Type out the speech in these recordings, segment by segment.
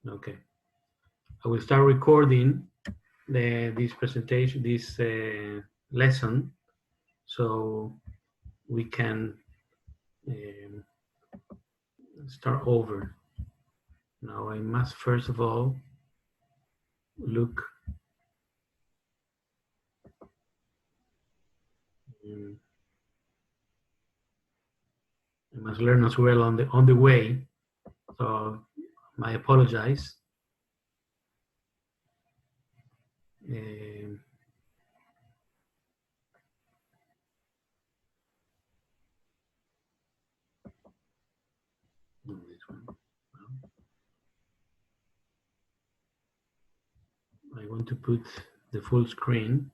Okay. I will start recording this presentation, this lesson, so we can um, start over. Now I must first of all look. um, I must learn as well on the way. So I apologize. Um, this one. I want to put the full screen.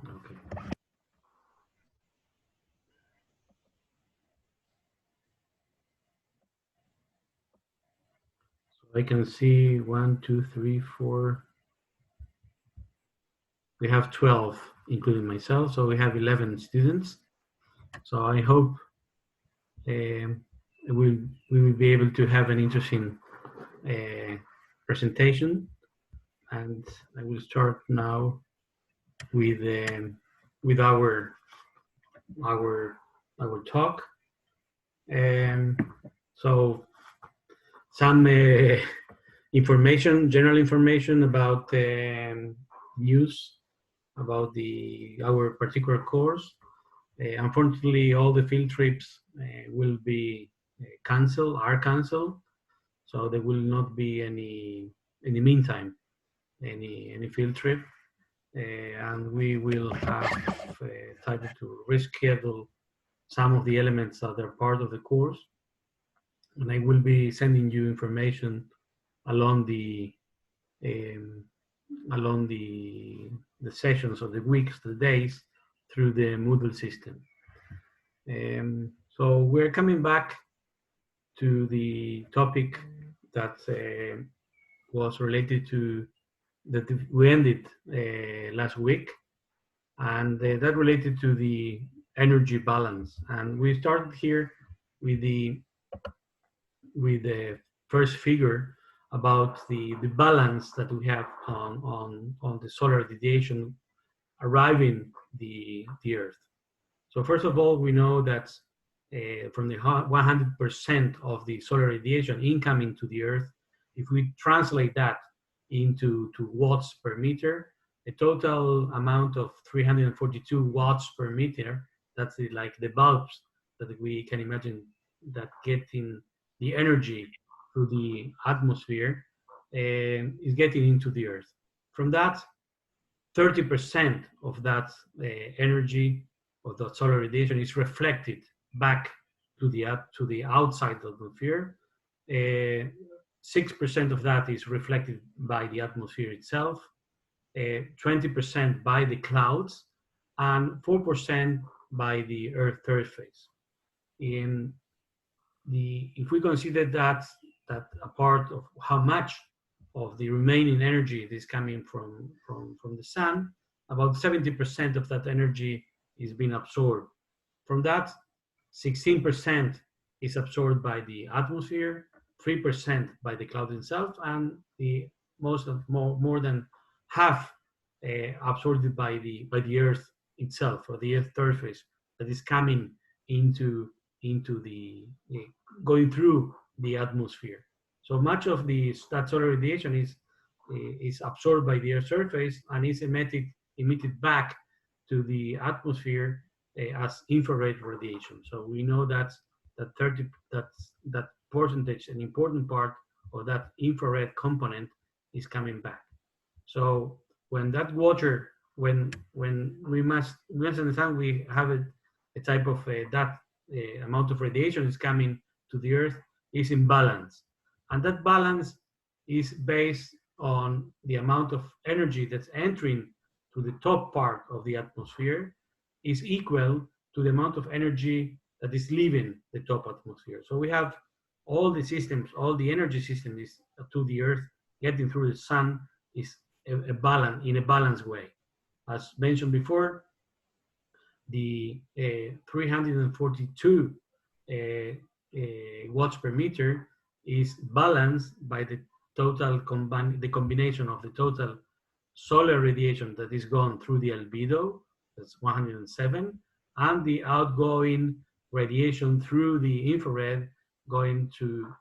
Okay. So I can see 1, 2, 3, 4. We have 12, including myself, so we have 11 students. So I hope um, we will be able to have an interesting uh, presentation. And I will start now with with our our talk. Um, so some information, general information about news about our particular course. Unfortunately, all the field trips will be are canceled, so there will not be any in the meantime any field trip, and we will have decided to reschedule some of the elements that are part of the course, and I will be sending you information along the um, along the sessions of the weeks, the days through the Moodle system. So we're coming back to the topic that was related to that we ended last week, and that related to the energy balance. And we started here with the first figure about the balance that we have on the solar radiation arriving the Earth. So first of all, we know that from the 100% of the solar radiation incoming to the Earth, if we translate that into watts per meter, a total amount of 342 watts per meter, that's like the bulbs that we can imagine that getting the energy through the atmosphere is getting into the Earth. From that, 30% of that energy of the solar radiation is reflected back to the outside atmosphere. 6% of that is reflected by the atmosphere itself, 20% by the clouds, and 4% by the Earth surface. If we consider that a part of how much of the remaining energy is coming from the sun, about 70% of that energy is being absorbed. From that, 16% is absorbed by the atmosphere, 3% by the cloud itself, and the more than half absorbed by the Earth itself, or the Earth surface that is coming into the going through the atmosphere. So much of that solar radiation is absorbed by the Earth's surface and is emitted back to the atmosphere as infrared radiation. So we know that 30 that percentage, an important part of that infrared component, is coming back. So when that water, when we must understand, we have a type of that amount of radiation is coming to the Earth is in balance. And that balance is based on the amount of energy that's entering to the top part of the atmosphere is equal to the amount of energy that is leaving the top atmosphere. So we have all the systems, all the energy system is to the Earth getting through the sun is a balance in a balanced way. As mentioned before, the 342 watts per meter is balanced by the total the combination of the total solar radiation that is gone through the albedo, that's 107, and the outgoing radiation through the infrared going through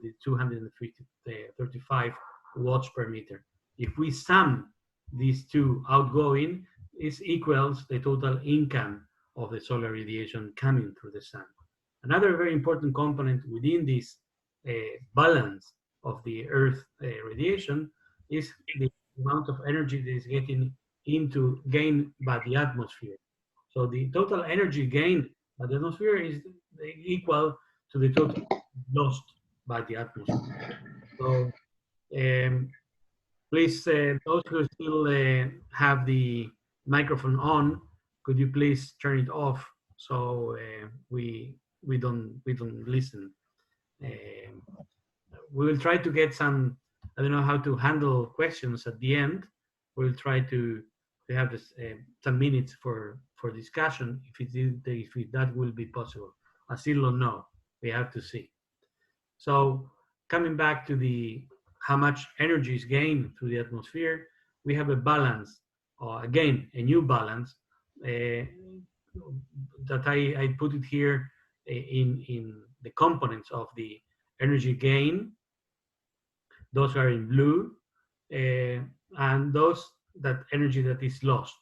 the 235 watts per meter. If we sum these two outgoing, it equals the total income of the solar radiation coming through the sun. Another very important component within this balance of the Earth radiation is the amount of energy that is getting into gained by the atmosphere. So the total energy gained by the atmosphere is equal to the total lost by the atmosphere. So please, those who still have the microphone on, could you please turn it off so we don't listen. We will try to get some. I don't know how to handle questions at the end. We'll try to have this, some minutes for discussion if that will be possible. I still don't know. We have to see. So coming back to the how much energy is gained through the atmosphere, we have a balance, or again, a new balance that I put it here in the components of the energy gain. Those are in blue, and those that energy that is lost.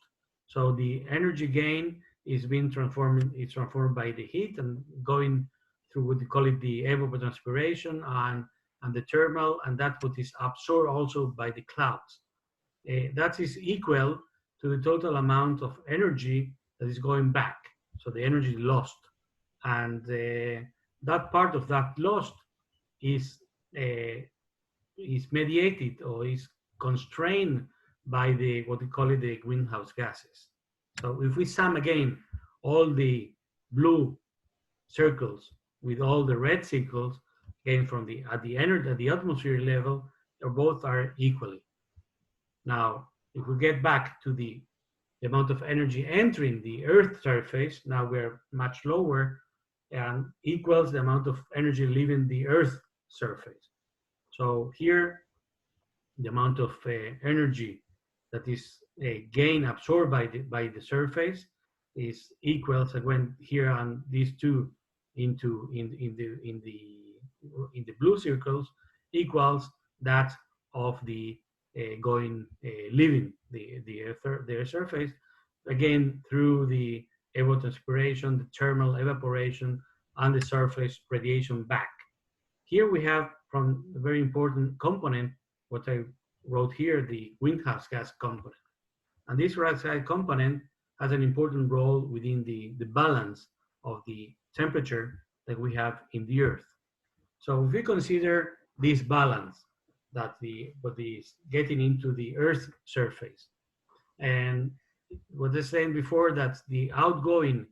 So the energy gain is being transformed. It's transformed by the heat and going through what we call it the evapotranspiration and the thermal, and that's what is absorbed also by the clouds. That is equal to the total amount of energy that is going back. So the energy lost, and that part of that lost is mediated or is constrained by the what we call it the greenhouse gases. So if we sum again all the blue circles with all the red circles, again from the at the atmosphere level, they both are equally. Now, if we get back to the amount of energy entering the Earth's surface, now we're much lower and equals the amount of energy leaving the Earth's surface. So here, the amount of energy that is gain absorbed by the surface is equals again here on these two in the blue circles equals that of the leaving the Earth surface again through the evapotranspiration, the thermal evaporation, and the surface radiation back. Here we have from a very important component, what I wrote here, the greenhouse gas component. And this greenhouse gas component has an important role within the balance of the temperature that we have in the Earth. So if we consider this balance that what is getting into the Earth's surface, and what I was saying before, that the outgoing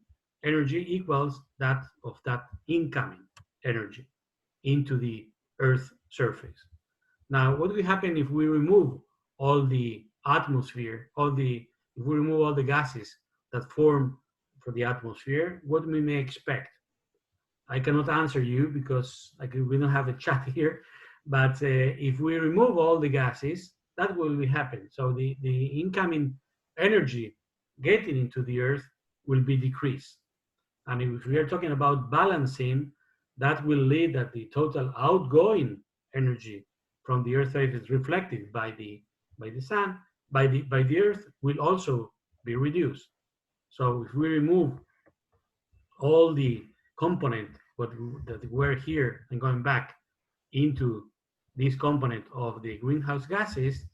energy equals that of that incoming energy into the Earth's surface. Now, what will happen if we remove all the atmosphere, if we remove all the gases that form for the atmosphere? What we may expect? I cannot answer you because we don't have a chat here. But if we remove all the gases, that will happen. So the incoming energy getting into the Earth will be decreased. And if we are talking about balancing, that will lead that the total outgoing energy from the Earth is reflected by the sun, by the Earth will also be reduced. So if we remove all the component that were here and going back into this component of the greenhouse gases,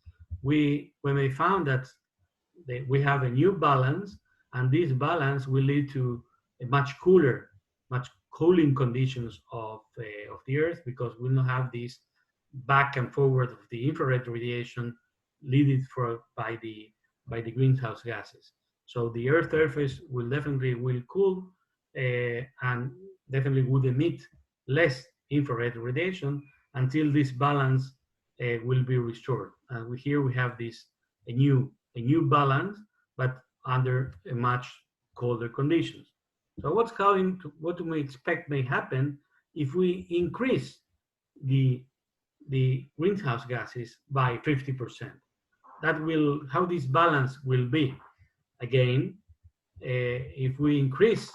we may found that we have a new balance, and this balance will lead to much cooler, much cooling conditions of the Earth, because we don't have this back and forward of the infrared radiation leaded by the greenhouse gases. So the Earth surface will cool and definitely would emit less infrared radiation until this balance will be restored. And here we have this a new balance, but under a much colder conditions. So what do we expect may happen if we increase the greenhouse gases by 50%? That will how this balance will be. Again, if we increase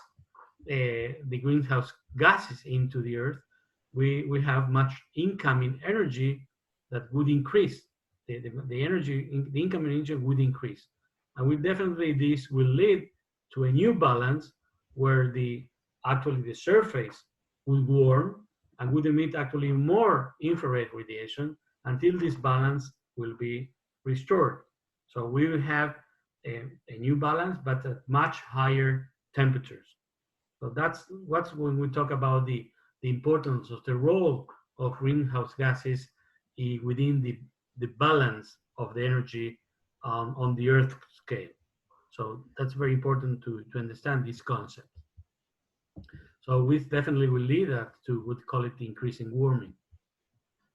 the greenhouse gases into the earth, we have much incoming energy that would increase. The energy, the incoming energy would increase. And we definitely, this will lead to a new balance where actually the surface will warm and would emit actually more infrared radiation until this balance will be restored. So we will have a new balance, but at much higher temperatures. So that's what's when we talk about the importance of the role of greenhouse gases within the balance of the energy on the Earth scale. So that's very important to understand this concept. So we definitely will lead that to what we call it the increasing warming.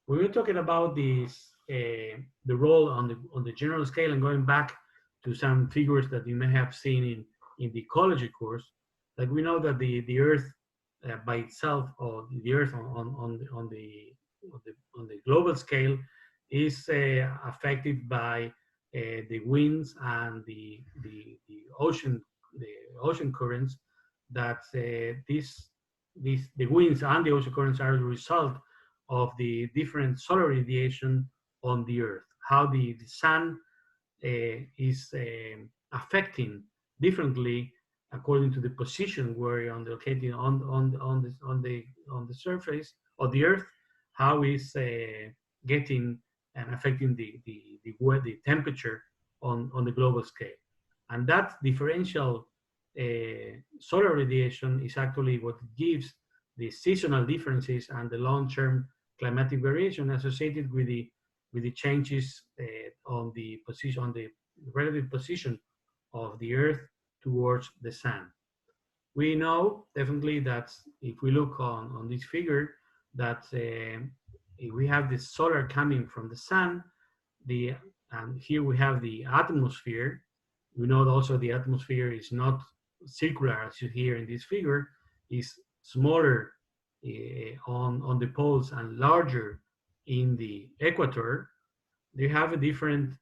When we're talking about the role on the general scale, and going back to some figures that you may have seen in the ecology course, like we know that the Earth by itself, or the Earth on the global scale, is affected by the winds and the ocean currents. That the winds and the ocean currents are the result of the different solar radiation on the Earth. How the sun is affecting differently according to the position where you're located on the surface of the Earth. How is getting and affecting the temperature on the global scale, and that differential solar radiation is actually what gives the seasonal differences and the long-term climatic variation associated with the changes on the relative position of the Earth towards the sun. We know definitely that if we look on this figure, that if we have the solar coming from the sun, and here we have the atmosphere. We know also the atmosphere is not circular as you hear in this figure, is smaller on the poles and larger in the equator. They have a different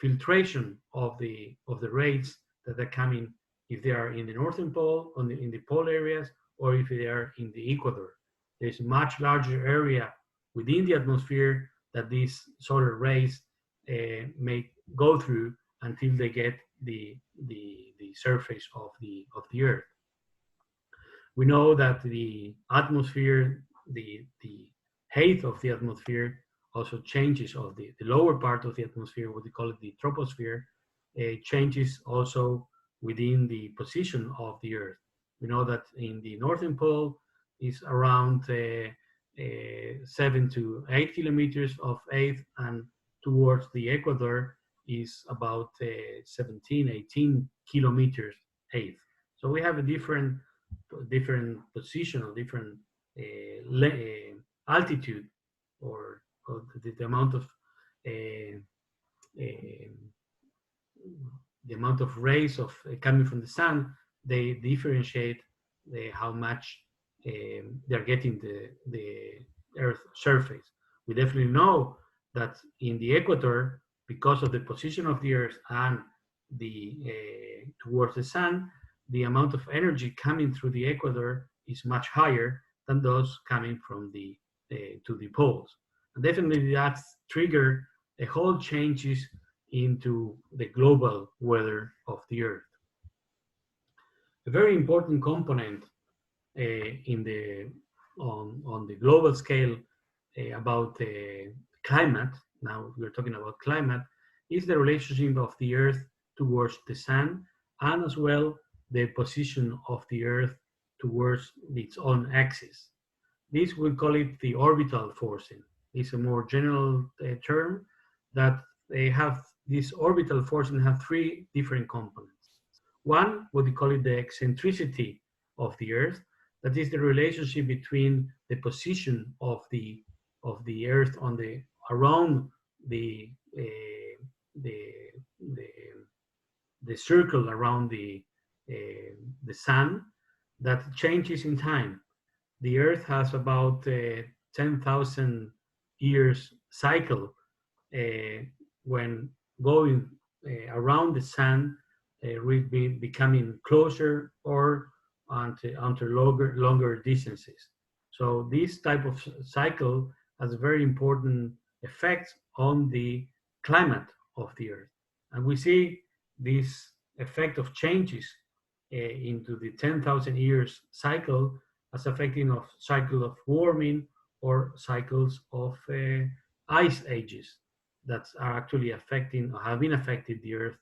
filtration of the rays that are coming if they are in the northern pole, in the pole areas, or if they are in the equator. There's a much larger area within the atmosphere that these solar rays may go through until they get the surface of the Earth. We know that the atmosphere, the height of the atmosphere also changes, of the lower part of the atmosphere, what we call it the troposphere, changes also within the position of the Earth. We know that in the northern pole is around 7 to 8 kilometers of height, and towards the equator is about 17, 18 kilometers height. So we have a different position or different altitude, or the amount of uh, uh, the amount of rays of coming from the sun. They differentiate how much they're getting the Earth surface. We definitely know that in the equator, because of the position of the Earth and the towards the sun, the amount of energy coming through the equator is much higher than those coming from the to the poles. And definitely that's trigger a whole changes into the global weather of the Earth. A very important component in the on the global scale about climate. Now we're talking about climate, is the relationship of the Earth towards the sun, and as well the position of the Earth towards its own axis. This we call it the orbital forcing. It's a more general term that they have. This orbital forcing have three different components. One, what we call it the eccentricity of the Earth. That is the relationship between the position of the Earth on the around the the, the the circle around the sun that changes in time. The Earth has about 10,000 years cycle uh, when going around the sun, we've been becoming closer or onto longer distances. So this type of cycle has a very important effect on the climate of the Earth. And we see this effect of changes into the 10,000 years cycle as affecting of cycle of warming or cycles of ice ages that are actually affecting or have been affected the Earth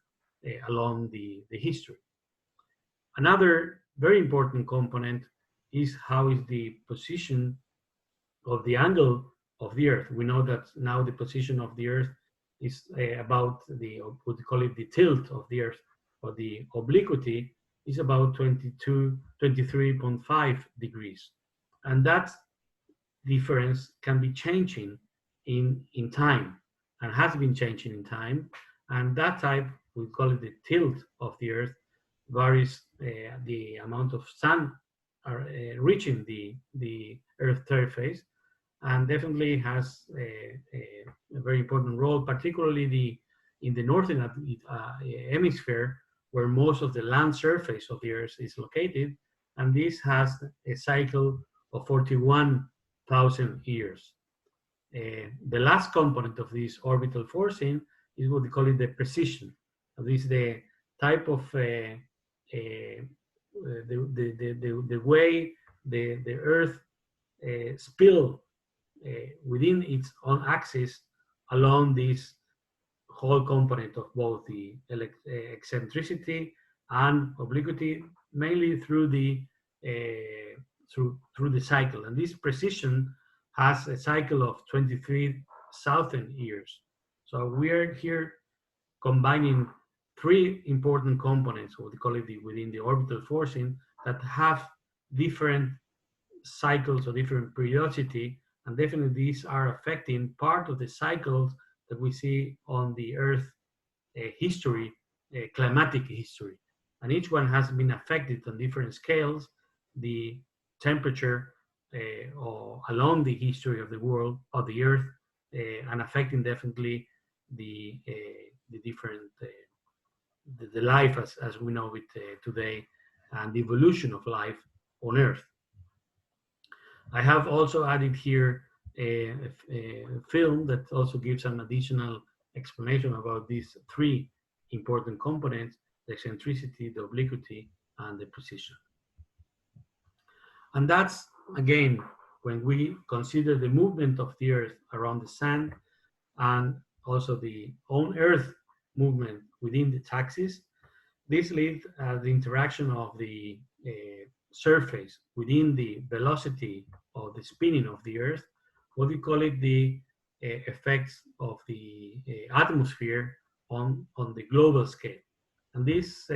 along the history. Another very important component is how is the position of the angle of the Earth. We know that now the position of the Earth is about the, what we call it, the tilt of the Earth, or the obliquity is about 23.5 degrees. And that difference can be changing in time and has been changing in time. And that type, we call it the tilt of the Earth, varies the amount of sun are reaching the Earth surface, and definitely has a very important role, particularly in the northern hemisphere, where most of the land surface of the Earth is located, and this has a cycle of 41,000 years. The last component of this orbital forcing is what we call it the precision. This is the type of the way the Earth spill within its own axis along this whole component of both the eccentricity and obliquity, mainly through the through the cycle. And this precision has a cycle of 23,000 years. So we are here combining three important components, what we call it within the orbital forcing, that have different cycles or different periodicity, and definitely these are affecting part of the cycles that we see on the Earth history, climatic history. And each one has been affected on different scales, the temperature or along the history of the world, of the Earth, and affecting definitely the different, the life as we know it today, and the evolution of life on Earth. I have also added here a film that also gives an additional explanation about these three important components: the eccentricity, the obliquity, and the precision. And that's, again, when we consider the movement of the Earth around the sun and also the own Earth movement within the axis, this leads the interaction of the surface within the velocity of the spinning of the Earth, what we call it the effects of the atmosphere on the global scale. And this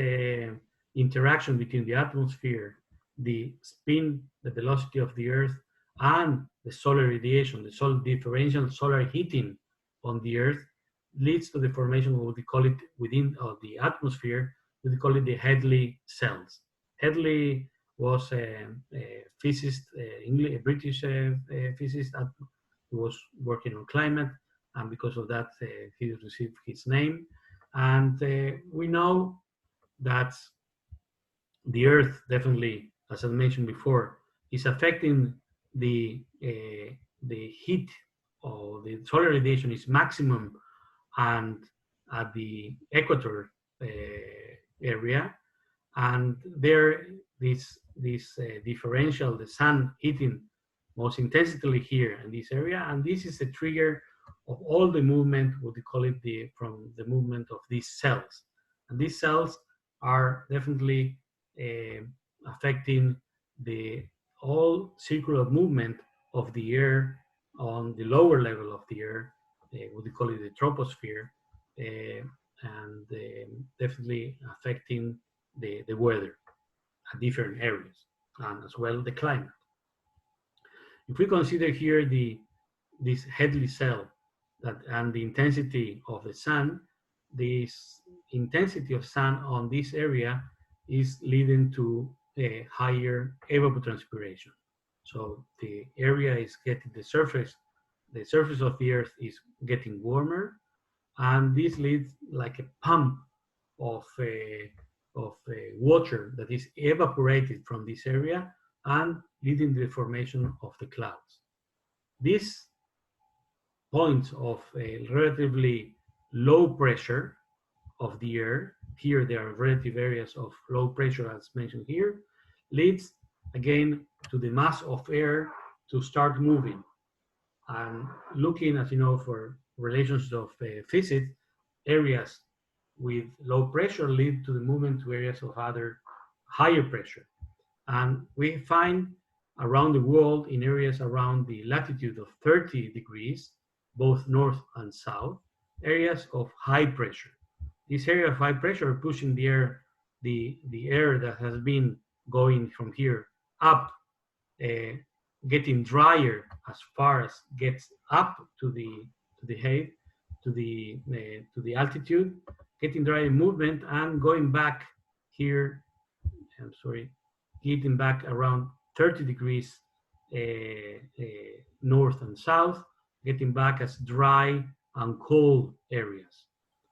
interaction between the atmosphere, the spin, the velocity of the Earth, and the solar radiation, the differential solar heating on the Earth leads to the formation of what we call it within the atmosphere, we call it the Hadley cells. Hadley was a physicist, a British physicist who was working on climate, and because of that, he received his name. And we know that the Earth definitely, as I mentioned before, is affecting the heat, or the solar radiation is maximum and at the equator area, and there this differential, the sun hitting most intensively here in this area, and this is the trigger of all the movement, what we call it, from the movement of these cells. And these cells are definitely affecting the all circular movement of the air on the lower level of the air, what we call it the troposphere, and definitely affecting the weather at different areas, and as well the climate. If we consider here this Hadley cell that and the intensity of the sun, this intensity of sun on this area is leading to a higher evapotranspiration. So the area is getting the surface of the earth is getting warmer, and this leads like a pump of water that is evaporated from this area and leading to the formation of the clouds. These points of a relatively low pressure of the air, here there are relative areas of low pressure as mentioned here, leads again to the mass of air to start moving. And looking, as you know, for relations of physics, areas with low pressure lead to the movement to areas of other higher pressure. And we find around the world in areas around the latitude of 30 degrees, both north and south, areas of high pressure. This area of high pressure pushing the air, the air that has been going from here up, getting drier as far as gets up to the height, to the altitude, getting drier movement and going back here. I'm sorry, getting back around 30 degrees north and south, getting back as dry and cold areas.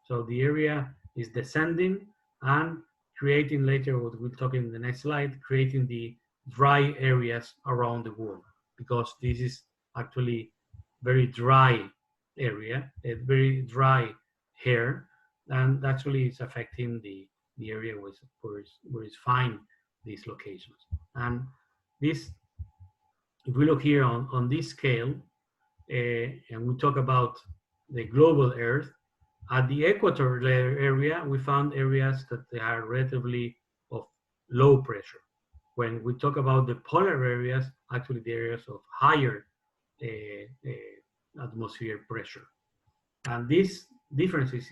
So the area is descending and creating later, what we'll talk in the next slide, creating the dry areas around the world, because this is actually very dry area, a very dry hair, and actually it's affecting the area where it's fine, these locations. And this, if we look here on this scale, and we talk about the global Earth, at the equator area, we found areas that they are relatively of low pressure. When we talk about the polar areas, actually the areas of higher atmosphere pressure. And these differences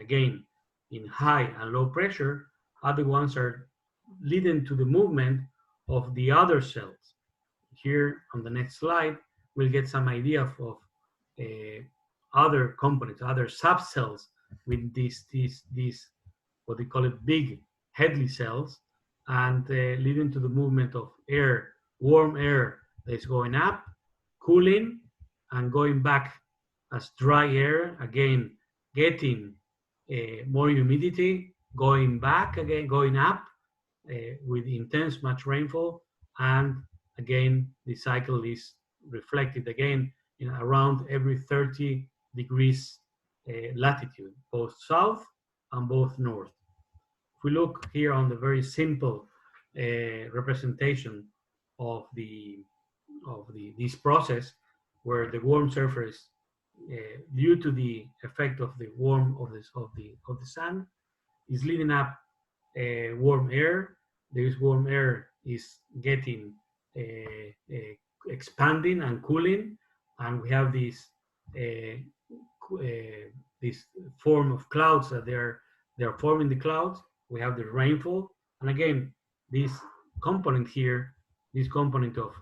again, in high and low pressure are the ones that are leading to the movement of the other cells. Here on the next slide, we'll get some idea of other components, other subcells with these what they call it big Hadley cells, and leading to the movement of air, warm air that is going up, cooling, and going back as dry air, again getting more humidity, going back again, going up with intense much rainfall, and again the cycle is reflected again in around every 30 degrees latitude, both south and both north. If we look here on the very simple representation of this process, where the warm surface, due to the effect of the sun, is leading up warm air. This warm air is getting expanding and cooling, and we have this form of clouds that they are forming the clouds. We have the rainfall, and again this component here, this component of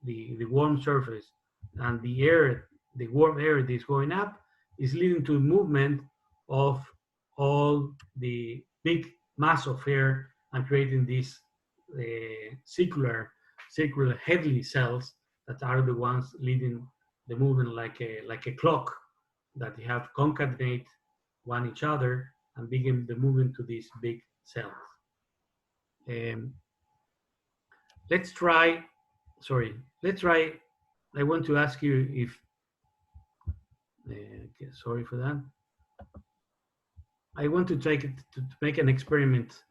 the warm surface and the air, the warm air that is going up, is leading to movement of all the big mass of air and creating these circular Hadley cells that are the ones leading the movement like a clock, that they have concatenate one each other and begin the movement to these big cells. Let's try. I want to ask you if. Okay, sorry for that. I want to take it to make an experiment.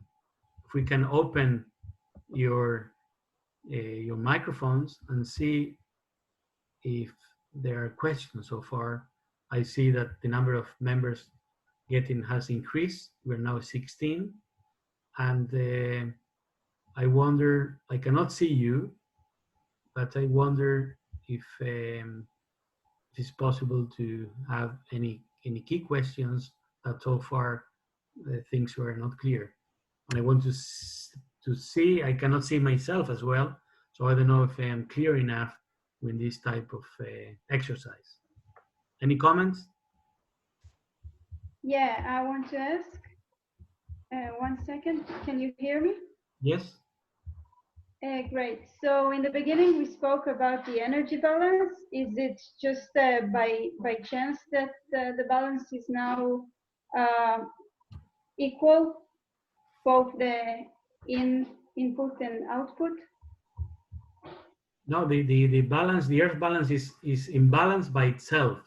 If we can open your microphones and see if there are questions so far. I see that the number of members getting has increased. We're now 16, and I wonder, I cannot see you, but I wonder if it's possible to have any key questions that so far things were not clear. And I want to see, I cannot see myself as well, so I don't know if I am clear enough with this type of exercise. Any comments? Yeah, I want to ask. 1 second. Can you hear me? Yes. Great. So in the beginning, we spoke about the energy balance. Is it just by chance that the balance is now uh, equal, both the input and output? No, the balance, the Earth balance is imbalanced by itself.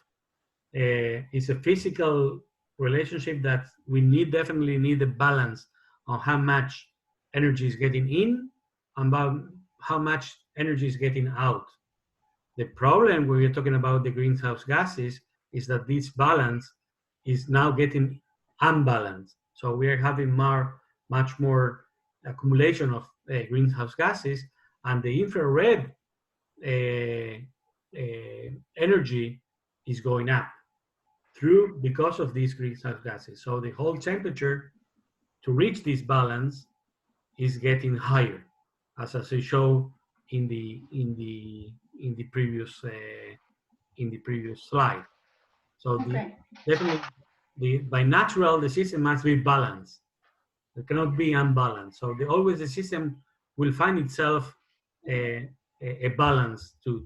It's a physical relationship that we definitely need a balance on how much energy is getting in and about how much energy is getting out. The problem when we're talking about the greenhouse gases is that this balance is now getting unbalanced. So we are having much more accumulation of greenhouse gases, and the infrared uh, energy is going up because of these greenhouse gases. So the whole temperature to reach this balance is getting higher, as I show in the previous slide. So Okay. definitely by natural the system must be balanced. It cannot be unbalanced. So always the system will find itself a balance to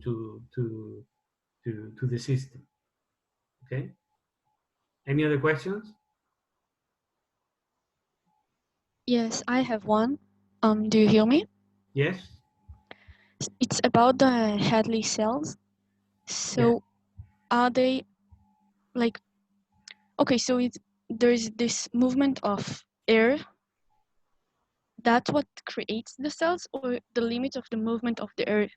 the system. Okay. Any other questions? Yes, I have one. Do you hear me? Yes. It's about the Hadley cells. Yeah. So are they like, okay, so there's this movement of air. That's what creates the cells, or the limit of the movement of the air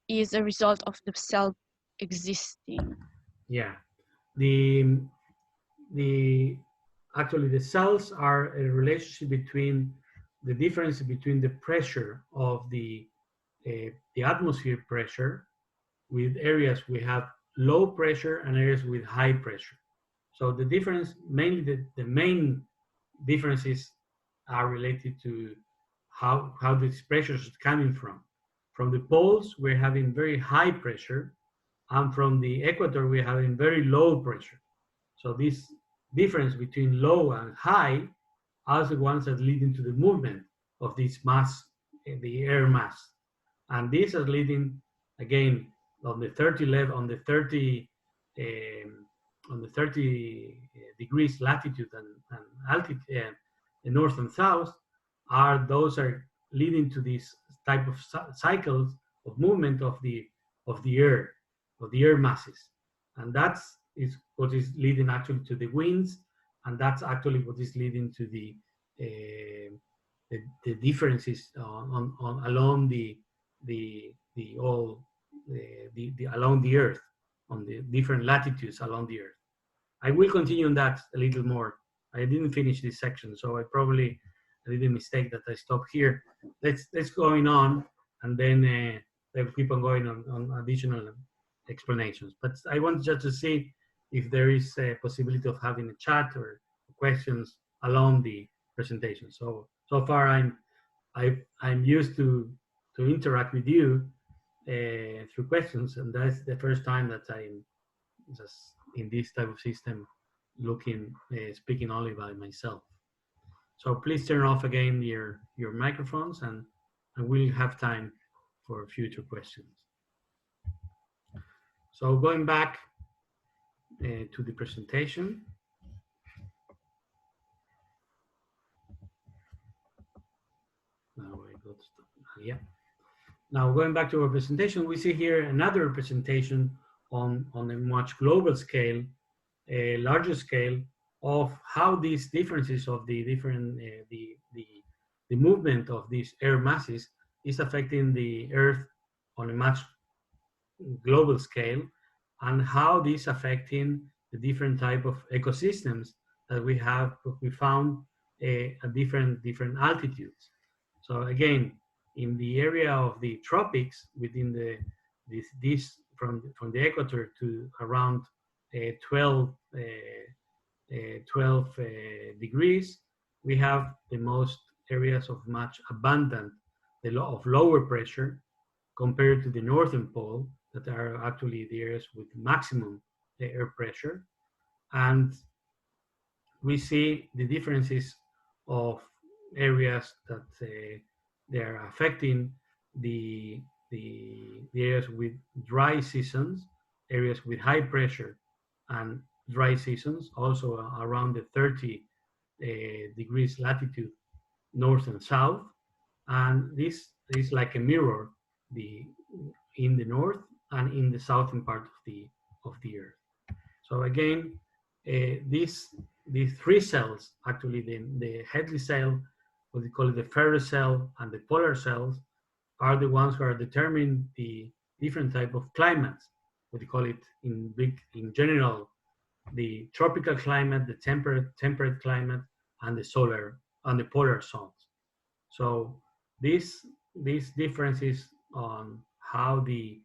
is a result of the cell existing? Yeah. The the actually the cells are a relationship between the difference between the pressure of the atmosphere pressure with areas we have low pressure and areas with high pressure. So the difference, mainly the main differences are related to how these pressures is coming from. From the poles, we're having very high pressure, and from the equator, we're having very low pressure. So this difference between low and high are the ones that lead into the movement of this mass, the air mass. And these are leading again on the 30 level, um, on the 30 degrees latitude and altitude, north and south, are leading to this type of cycles of movement of the air of the air masses, and that's is what is leading actually to the winds, and that's actually what is leading to uh, the differences on along the all the along the earth on the different latitudes along the earth. I will continue on that a little more. I didn't finish this section, so I did a mistake that I stopped here. Let's going on, and then we'll keep on going on additional explanations. But I want just to see if there is a possibility of having a chat or questions along the presentation. So far I'm used to interact with you through questions, and that's the first time that I'm just in this type of system looking speaking only by myself. So please turn off again your microphones, and we'll have time for future questions. So going back to the presentation. Now I got yeah. Now going back to our presentation, we see here another representation on a much global scale, a larger scale of how these differences of the different the movement of these air masses is affecting the Earth on a much global scale, and how this affecting the different type of ecosystems that we found at different altitudes. So again, in the area of the tropics, within this from the equator to around 12 degrees, we have the most areas of much abundant of lower pressure compared to the northern pole, that are actually the areas with maximum air pressure. And we see the differences of areas that they are affecting the areas with dry seasons, areas with high pressure and dry seasons, also around the 30 degrees latitude, north and south. And this is like a mirror, the in the north and in the southern part of the earth. So again, these three cells, actually the Hadley cell, what we call it the ferrous cell, and the polar cells, are the ones who are determining the different type of climates. What we call it in general, the tropical climate, the temperate climate, and the solar and the polar zones. So these differences on how the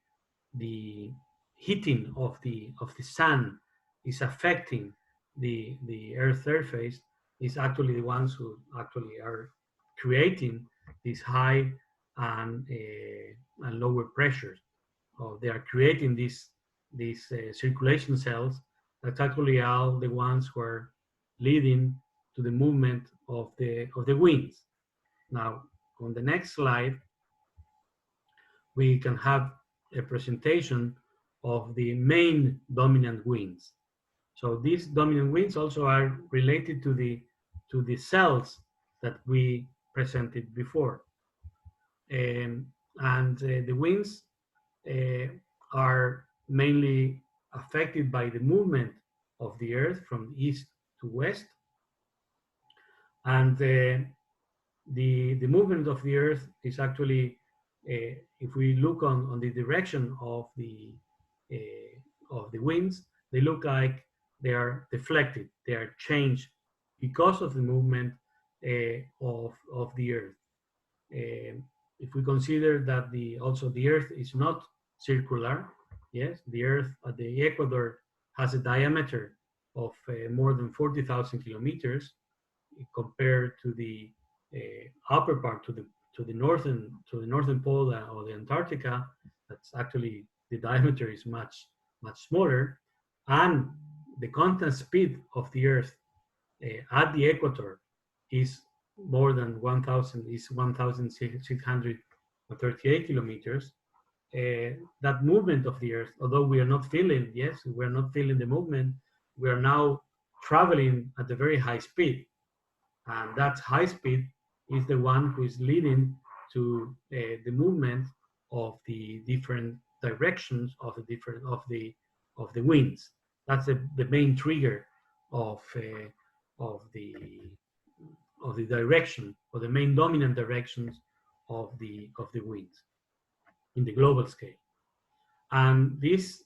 heating of the sun is affecting the Earth's surface is actually the ones who actually are creating these high and lower pressures. Or they are creating these circulation cells that actually are the ones who are leading to the movement of the winds. Now, on the next slide, we can have a presentation of the main dominant winds. So these dominant winds also are related to the cells that we presented before. And the winds are mainly affected by the movement of the Earth from east to west. And the movement of the Earth is actually, if we look on the direction of the winds, they look like they are deflected, they are changed because of the movement of the Earth. If we consider that also the Earth is not circular, yes, the Earth at the equator has a diameter of more than 40,000 kilometers compared to the upper part, to the northern pole or the Antarctica. That's actually, the diameter is much smaller, and the constant speed of the Earth at the equator is more than 1,638 kilometers. That movement of the Earth, although we are not feeling, yes, we're not feeling the movement, we are now traveling at a very high speed. And that high speed is the one who is leading to the movement of the different directions of the winds. That's the main trigger of the direction, or the main dominant directions of the winds in the global scale. And this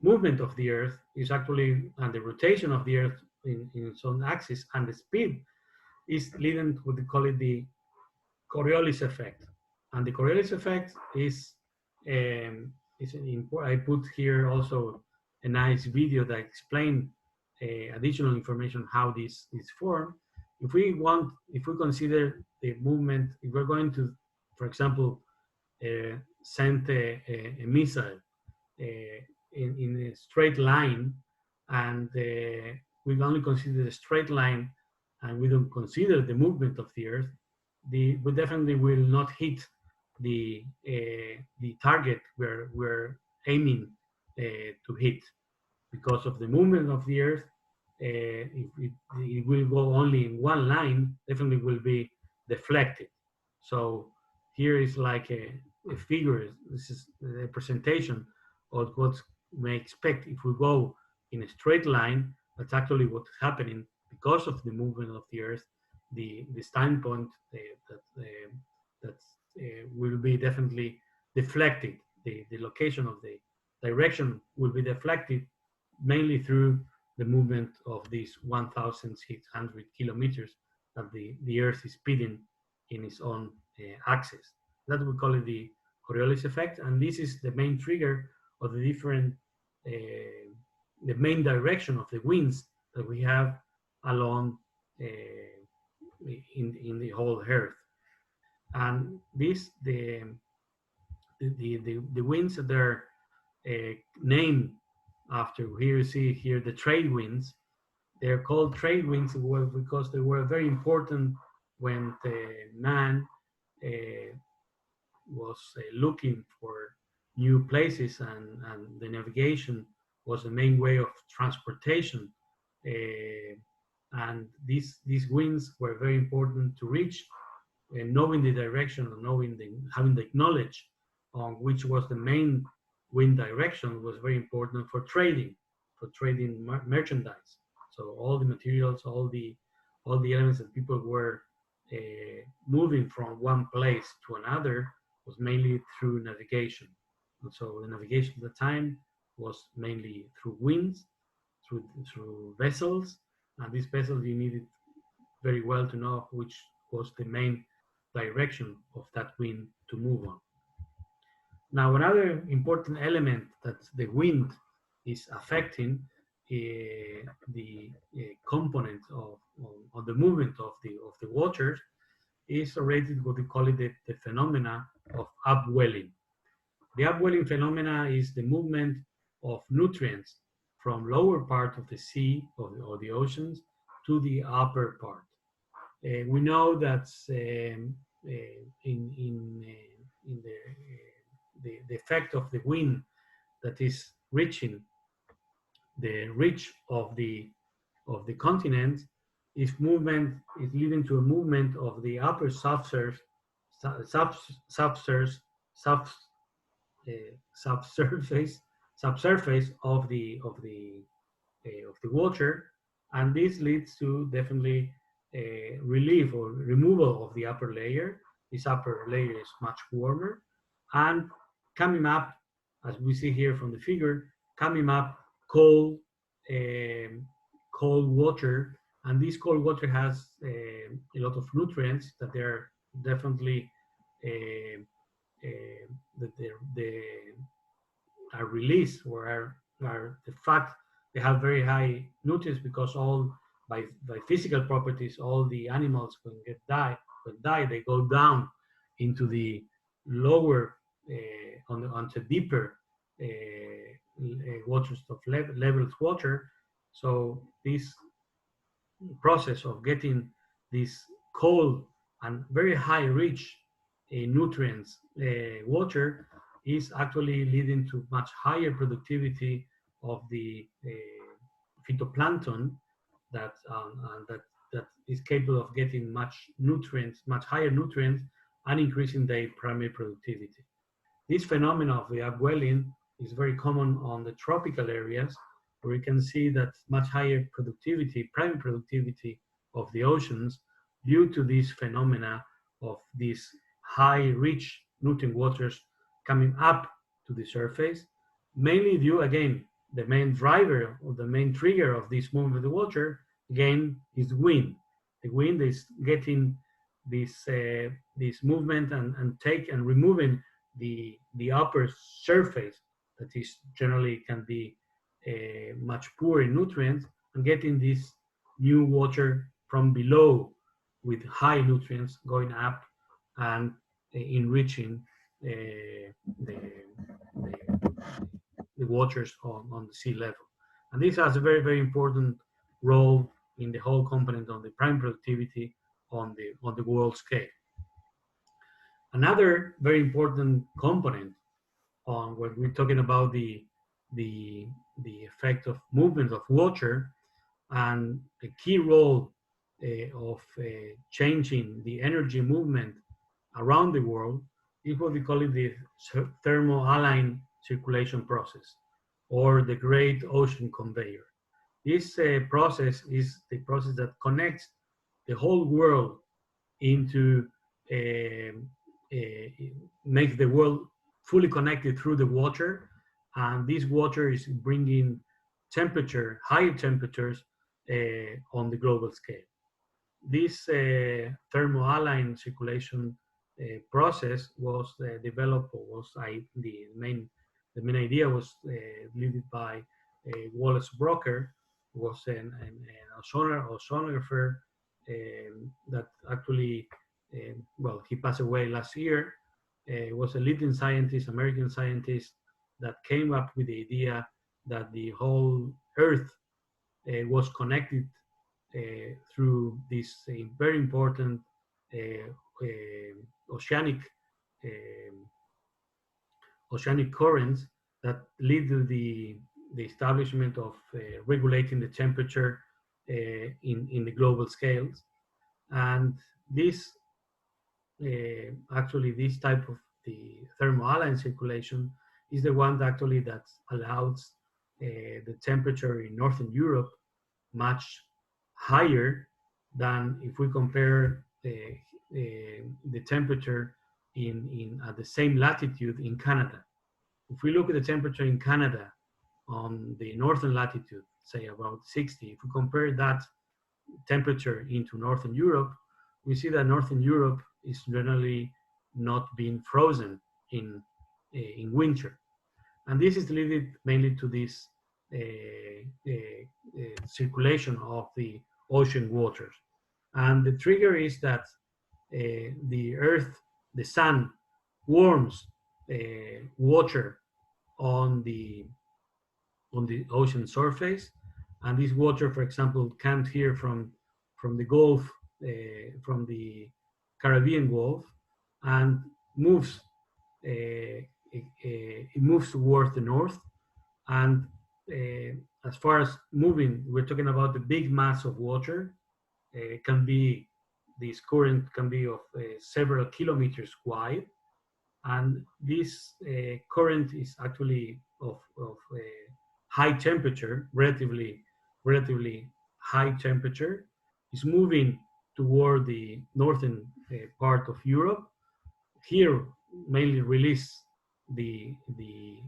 movement of the Earth is actually, and the rotation of the Earth in its own axis, and the speed is leading to what we call it the Coriolis effect. And the Coriolis effect is an important. I put here also a nice video that explains additional information how this is formed. If we consider the movement, if we're going to, for example, send a missile in a straight line, and we only consider the straight line, and we don't consider the movement of the Earth, we definitely will not hit the target we're aiming to hit, because of the movement of the Earth. If it will go only in one line, definitely will be deflected. So here is like a figure. This is a presentation of what we may expect if we go in a straight line. That's actually what's happening because of the movement of the Earth. The standpoint that will be definitely deflected. The location of the direction will be deflected mainly through the movement of these 1,600 kilometers that the Earth is speeding in its own axis. That we call it the Coriolis effect, and this is the main trigger of the different, the main direction of the winds that we have along in the whole Earth. And this the winds that are named after, here you see here the trade winds. They're called trade winds because they were very important when the man was looking for new places, and the navigation was the main way of transportation. And these winds were very important to reach, knowing the direction, or having the knowledge on which was the main wind direction was very important for trading merchandise. So all the materials, all the elements that people were moving from one place to another was mainly through navigation. And so the navigation at the time was mainly through winds, through vessels, and these vessels you needed very well to know which was the main direction of that wind to move on. Now, another important element that the wind is affecting the component of the movement of the waters is related to what we call it the phenomena of upwelling. The upwelling phenomena is the movement of nutrients from lower part of the sea or the oceans to the upper part. We know that in the effect of the wind that is reaching the ridge of the continent is leading to a movement of the upper subsurface subsurface of the water, and this leads to definitely relief or removal of the upper layer. This upper layer is much warmer, and coming up, as we see here from the figure, coming up cold, cold water, and this cold water has a lot of nutrients that they're definitely that they are released, or are the fact they have very high nutrients, because all by physical properties, all the animals when die, they go down into the lower onto deeper waters of leveled water. So this process of getting this cold and very high rich nutrients water is actually leading to much higher productivity of the phytoplankton that that is capable of getting much higher nutrients, and increasing their primary productivity. This phenomenon of the upwelling is very common on the tropical areas, where you can see that much higher productivity, primary productivity of the oceans, due to this phenomena of these high, rich nutrient waters coming up to the surface, mainly due, again, the main driver or the main trigger of this movement of the water, again, is wind. The wind is getting this this movement and removing the upper surface that is generally can be much poor in nutrients, and getting this new water from below with high nutrients going up and enriching the, the waters on the sea level. And this has a very, very important role in the whole component on the prime productivity on the world scale. Another very important component on when we're talking about the effect of movement of water, and the key role of changing the energy movement around the world is what we call it the thermohaline circulation process, or the Great Ocean Conveyor. This process is the process that connects the whole world into makes the world fully connected through the water, and this water is bringing higher temperatures on the global scale. This thermohaline circulation process was developed, or was the main idea was led by Wallace Brocker, who was an oceanographer that actually, well, he passed away last year. Was a leading scientist, American scientist, that came up with the idea that the whole Earth was connected through this very important oceanic um, oceanic currents that lead to the establishment of regulating the temperature in the global scales. And this actually, this type of the thermohaline circulation is the one that actually that allows the temperature in Northern Europe much higher than if we compare the temperature in at the same latitude in Canada. If we look at the temperature in Canada on the northern latitude, say about 60, if we compare that temperature into Northern Europe, we see that Northern Europe is generally not being frozen in winter. And this is related mainly to this circulation of the ocean waters. And the trigger is that the Earth, the sun, warms water on the ocean surface, and this water, for example, comes here from the Gulf, from the Caribbean Gulf, and moves. It moves towards the north, and as far as moving, we're talking about the big mass of water. Can be this current can be of several kilometers wide, and this current is actually of high temperature, relatively high temperature, is moving toward the northern part of Europe. Here, mainly release the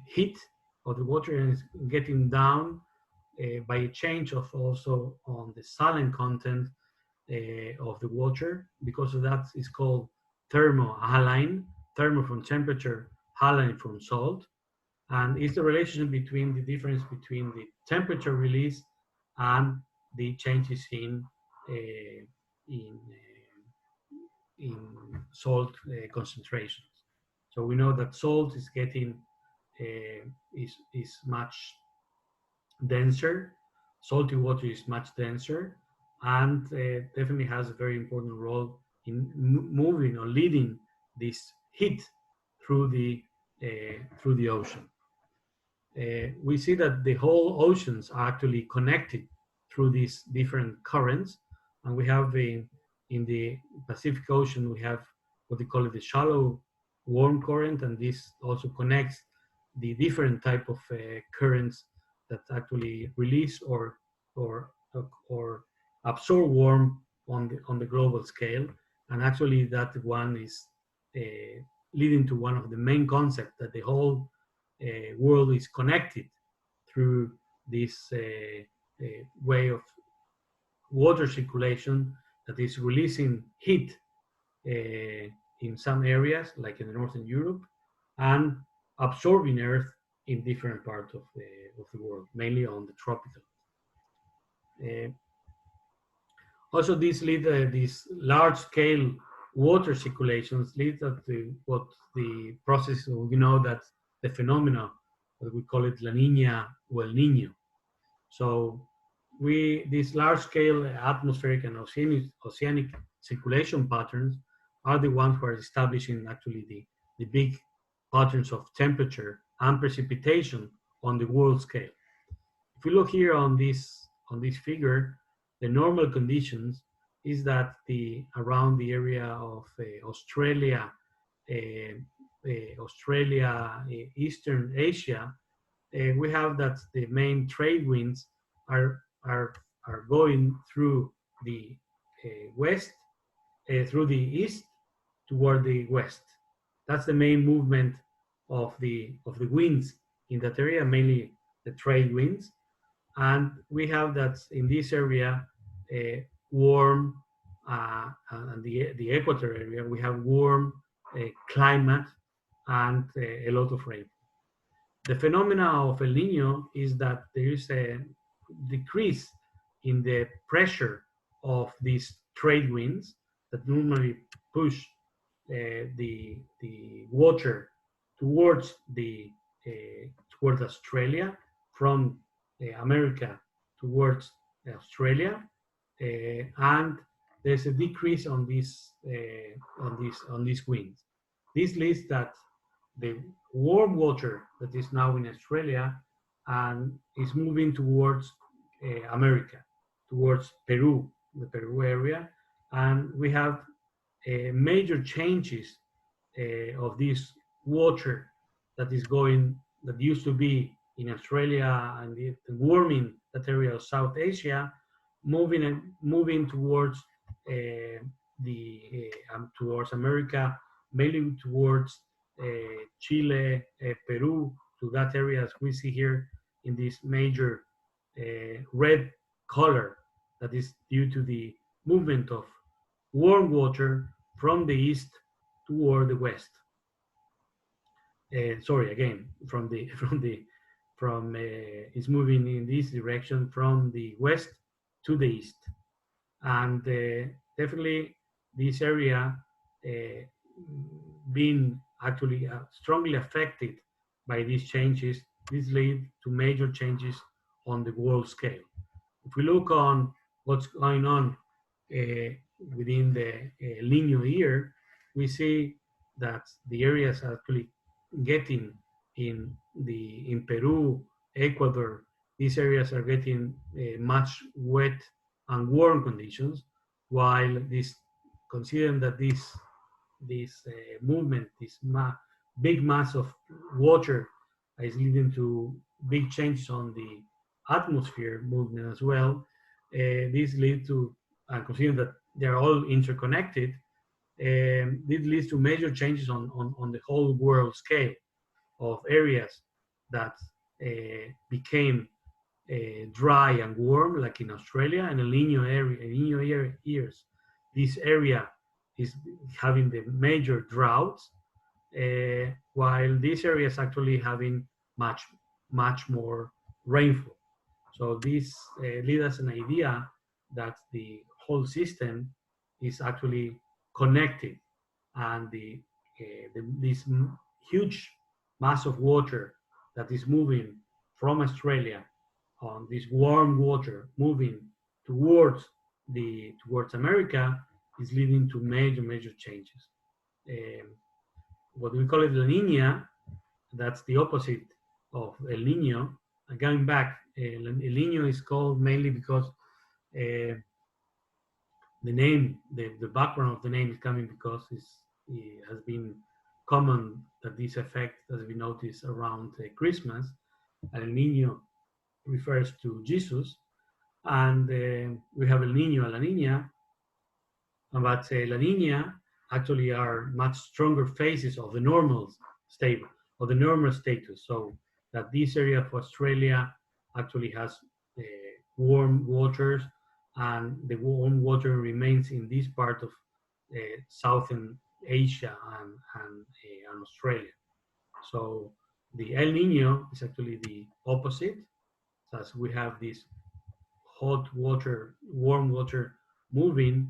heat of the water, and is getting down by a change of also on the saline content of the water. Because of that, is called thermohaline. Thermo from temperature, haline from salt, and it's the relationship between the difference between the temperature release and the changes in in salt concentrations. So we know that salt is getting is much denser. Salty water is much denser, and definitely has a very important role in moving or leading this heat through the ocean. We see that the whole oceans are actually connected through these different currents, and we have in the Pacific Ocean we have what they call it the shallow warm current, and this also connects the different type of currents that actually release or or absorb warm on the global scale, and actually that one is leading to one of the main concepts that the whole world is connected through this way of water circulation that is releasing heat in some areas, like in northern Europe, and absorbing Earth in different parts of the world, mainly on the tropical. Uh, Also, these large-scale water circulations lead to what the process, we know that the phenomena, that we call it La Nina or El Nino. So these large-scale atmospheric and oceanic circulation patterns are the ones who are establishing actually the big patterns of temperature and precipitation on the world scale. If we look here on this figure, the normal conditions is that around the area of Australia, Eastern Asia, we have that the main trade winds are are are going through the west, through the east toward the west. That's the main movement of the winds in that area, mainly the trade winds. And we have that in this area, warm, and the equator area, we have warm climate and a lot of rain. The phenomena of El Nino is that there is a decrease in the pressure of these trade winds that normally push the water towards towards Australia, from America towards Australia, and there's a decrease on these winds. This leads that the warm water that is now in Australia and is moving towards America, towards Peru, the Peru area, and we have major changes of this water that is going, that used to be in Australia and the warming that area of South Asia, moving towards towards America, mainly towards Chile, Peru, to that area as we see here in this major red color, that is due to the movement of warm water from the east toward the west. Sorry, again, it's moving in this direction from the west to the east, and definitely this area uh, being actually strongly affected by these changes. This lead to major changes on the world scale. If we look on what's going on within the El Nino year, we see that the areas are actually getting in Peru, Ecuador, these areas are getting much wet and warm conditions, while this, considering that this movement, big mass of water is leading to big changes on the atmosphere movement as well. This leads to, and considering that they're all interconnected, this leads to major changes on the whole world scale of areas that became dry and warm, like in Australia, and El Nino area, El Nino years. This area is having the major droughts, while this area is actually having much more rainfall. So this leads us an idea that the whole system is actually connected, and this huge mass of water that is moving from Australia on this warm water moving towards towards America is leading to major changes. What we call it La Nina, that's the opposite of El Nino. Going back, El Nino is called mainly because the name, the background of the name is coming because it has been common that this effect has been noticed around Christmas. El Nino refers to Jesus, and we have El Nino, La Nina, but La Nina actually are much stronger phases of the normal state, of the normal status. So that this area of Australia actually has warm waters, and the warm water remains in this part of Southern Asia and Australia. So the El Nino is actually the opposite, as we have this hot water, warm water moving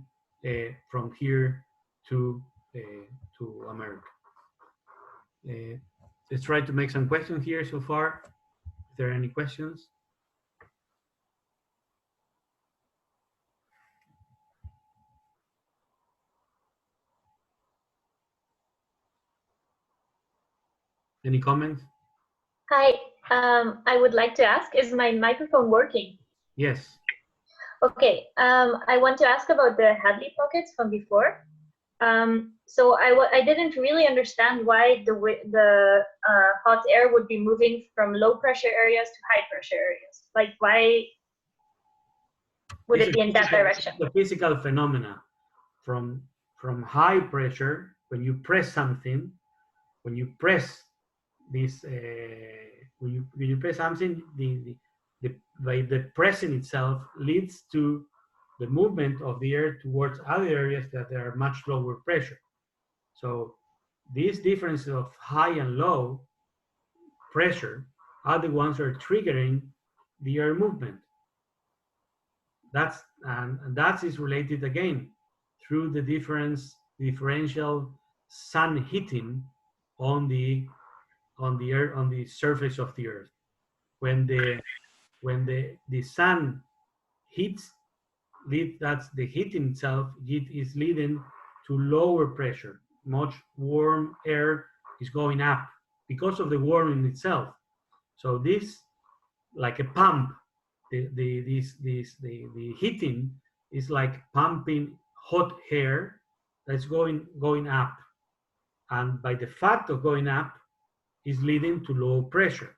from here to America. Let's try to make some questions here so far. If there are any questions. Any comments? Hi, I would like to ask, is my microphone working? Yes. Okay, I want to ask about the Hadley pockets from before. So I didn't really understand why the hot air would be moving from low pressure areas to high pressure areas. Like, why would it be in that direction? The physical phenomena from high pressure, when you press something, when you press this, when you press something, by the pressing itself leads to the movement of the air towards other areas that are much lower pressure. So these differences of high and low pressure are the ones that are triggering the air movement. And that is related again through the differential sun heating on the earth, on the surface of the earth. When the sun heats, that's the heat itself, heat is leading to lower pressure. Much warm air is going up because of the warming itself. So this, like a pump, the heating is like pumping hot air that's going up, and by the fact of going up is leading to low pressure.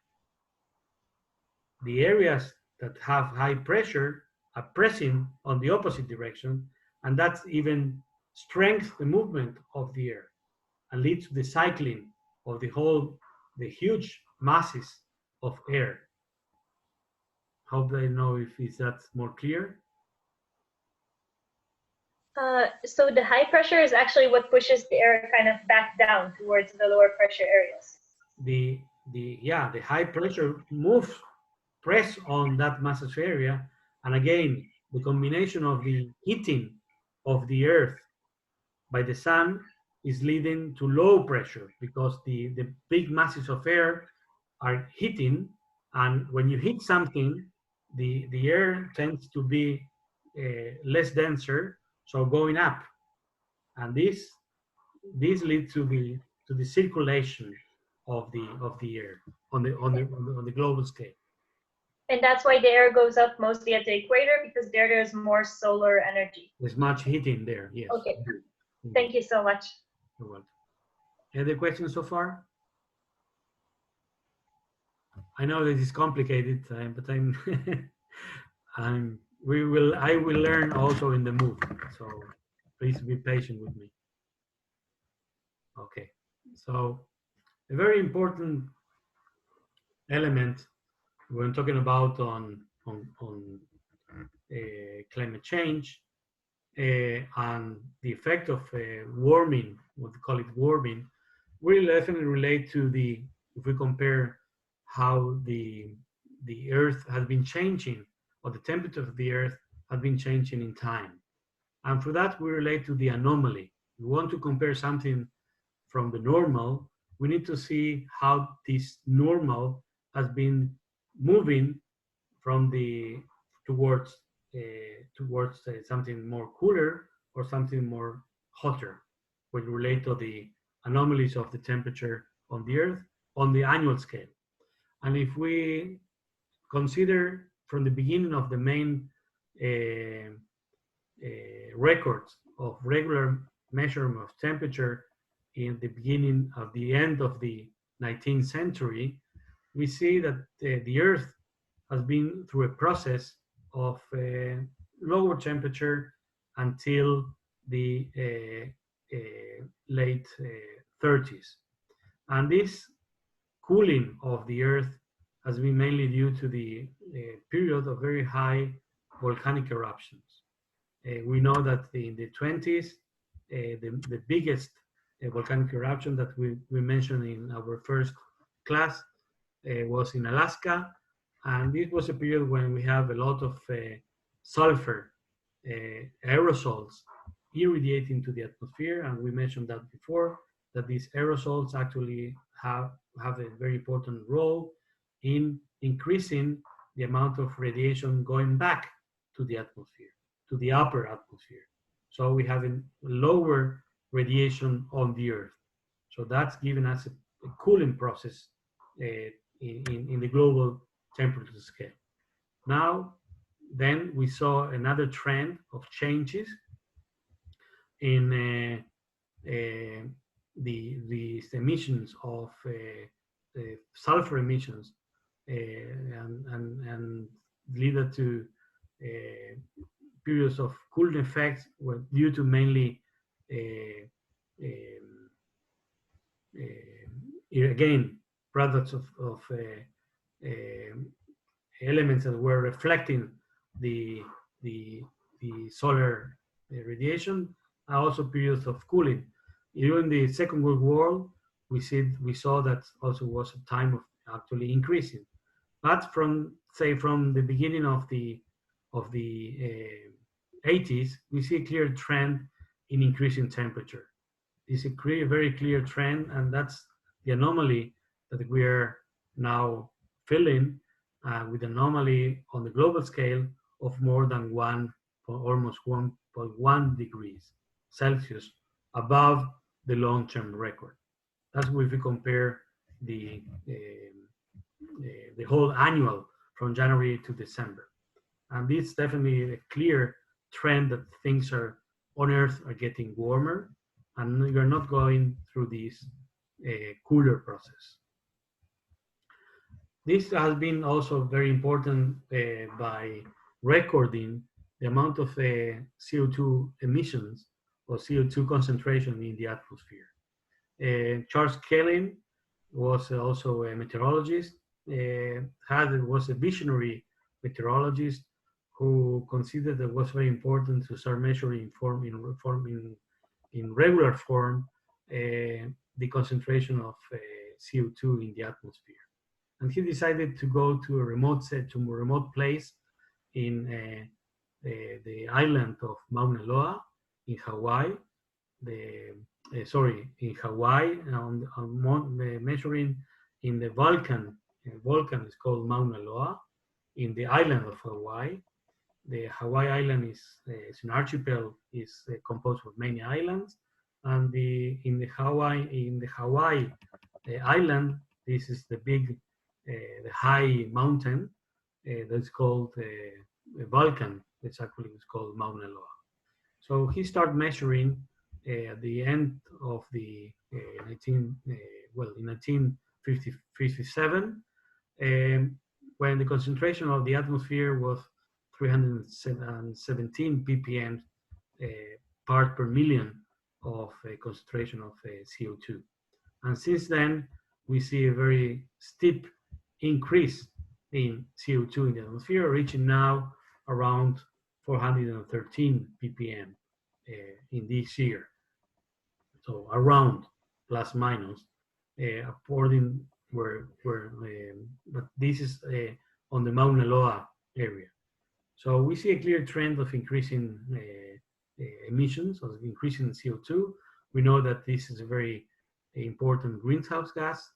The areas that have high pressure are pressing on the opposite direction, and that's even strengthens the movement of the air and leads to the cycling of the huge masses of air. Hope I know if that's more clear. So the high pressure is actually what pushes the air kind of back down towards the lower pressure areas. The high pressure press on that massive area, and again the combination of the heating of the earth by the sun is leading to low pressure, because the big masses of air are heating, and when you heat something, the air tends to be less denser, so going up, and this leads to the circulation of the air on the global scale. And that's why the air goes up mostly at the equator, because there's more solar energy. There's much heating there, yes. Okay. Thank you so much. You're welcome. Any other questions so far? I know this is complicated, but I will learn also in the move, so please be patient with me. Okay, so a very important element when talking about on climate change and the effect of warming, what we call it warming, will definitely relate to if we compare how the earth has been changing, or the temperature of the earth has been changing in time. And for that, we relate to the anomaly. We want to compare something from the normal. We need to see how this normal has been moving from towards something more cooler or something more hotter, which relate to the anomalies of the temperature on the earth on the annual scale. And if we consider from the beginning of the main records of regular measurement of temperature in the beginning of the end of the 19th century, we see that the earth has been through a process of lower temperature until the late 30s. And this cooling of the earth has been mainly due to the period of very high volcanic eruptions. We know that in the 20s, the biggest volcanic eruption that we mentioned in our first class was in Alaska, and this was a period when we have a lot of sulfur aerosols irradiating to the atmosphere, and we mentioned that before, that these aerosols actually have a very important role in increasing the amount of radiation going back to the atmosphere, to the upper atmosphere. So we have a lower radiation on the Earth. So that's given us a cooling process in the global temperature scale. Now, then we saw another trend of changes in the emissions of sulfur emissions, and lead to periods of cooling effects were due to mainly again products of elements that were reflecting the solar radiation, and also periods of cooling. During the Second World War, we saw that also was a time of actually increasing. But from the beginning of the 80s, we see a clear trend in increasing temperature. It's a very clear trend, and that's the anomaly that we're now feeling, with anomaly on the global scale of more than almost 1.1 degrees Celsius above the long-term record. That's if we compare the the whole annual from January to December. And this definitely a clear trend that things are on Earth are getting warmer, and we are not going through this cooler process. This has been also very important by recording the amount of CO2 emissions or CO2 concentration in the atmosphere. Charles Kelly was also a meteorologist, was a visionary meteorologist who considered that it was very important to start measuring in regular form the concentration of CO2 in the atmosphere. And he decided to go to a remote place in the island of Mauna Loa in Hawaii. In Hawaii, measuring in the volcan. The volcan is called Mauna Loa in the island of Hawaii. The Hawaii island is an archipel, is composed of many islands, and in the Hawaii island, this is the big, the high mountain that's called a volcan. It's called Mauna Loa. So he started measuring at the end of the in 1957, when the concentration of the atmosphere was 317 ppm part per million of concentration of CO2. And since then, we see a very steep increase in CO2 in the atmosphere, reaching now around 413 ppm in this year. So around plus minus, according but this is on the Mauna Loa area. So we see a clear trend of increasing emissions, of increasing CO2. We know that this is a very important greenhouse gas,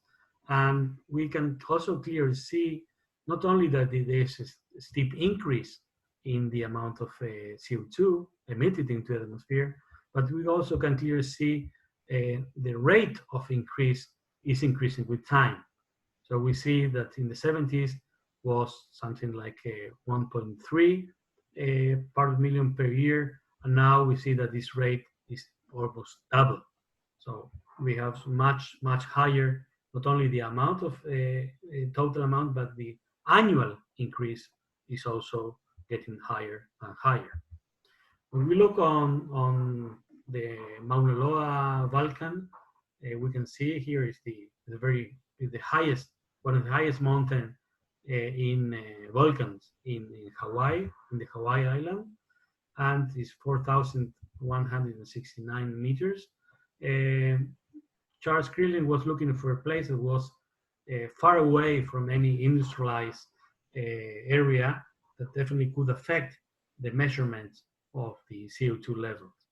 and we can also clearly see not only that there's a steep increase in the amount of CO2 emitted into the atmosphere, but we also can clearly see the rate of increase is increasing with time. So we see that in the 70s was something like 1.3 part per million per year, and now we see that this rate is almost double. So we have much higher, not only the amount of total amount, but the annual increase is also getting higher and higher. When we look on the Mauna Loa volcan, we can see here is the highest, one of the highest mountain in volcans in Hawaii, in the Hawaii island, and is 4,169 meters. Charles Krillin was looking for a place that was far away from any industrialized area that definitely could affect the measurements of the CO2 levels.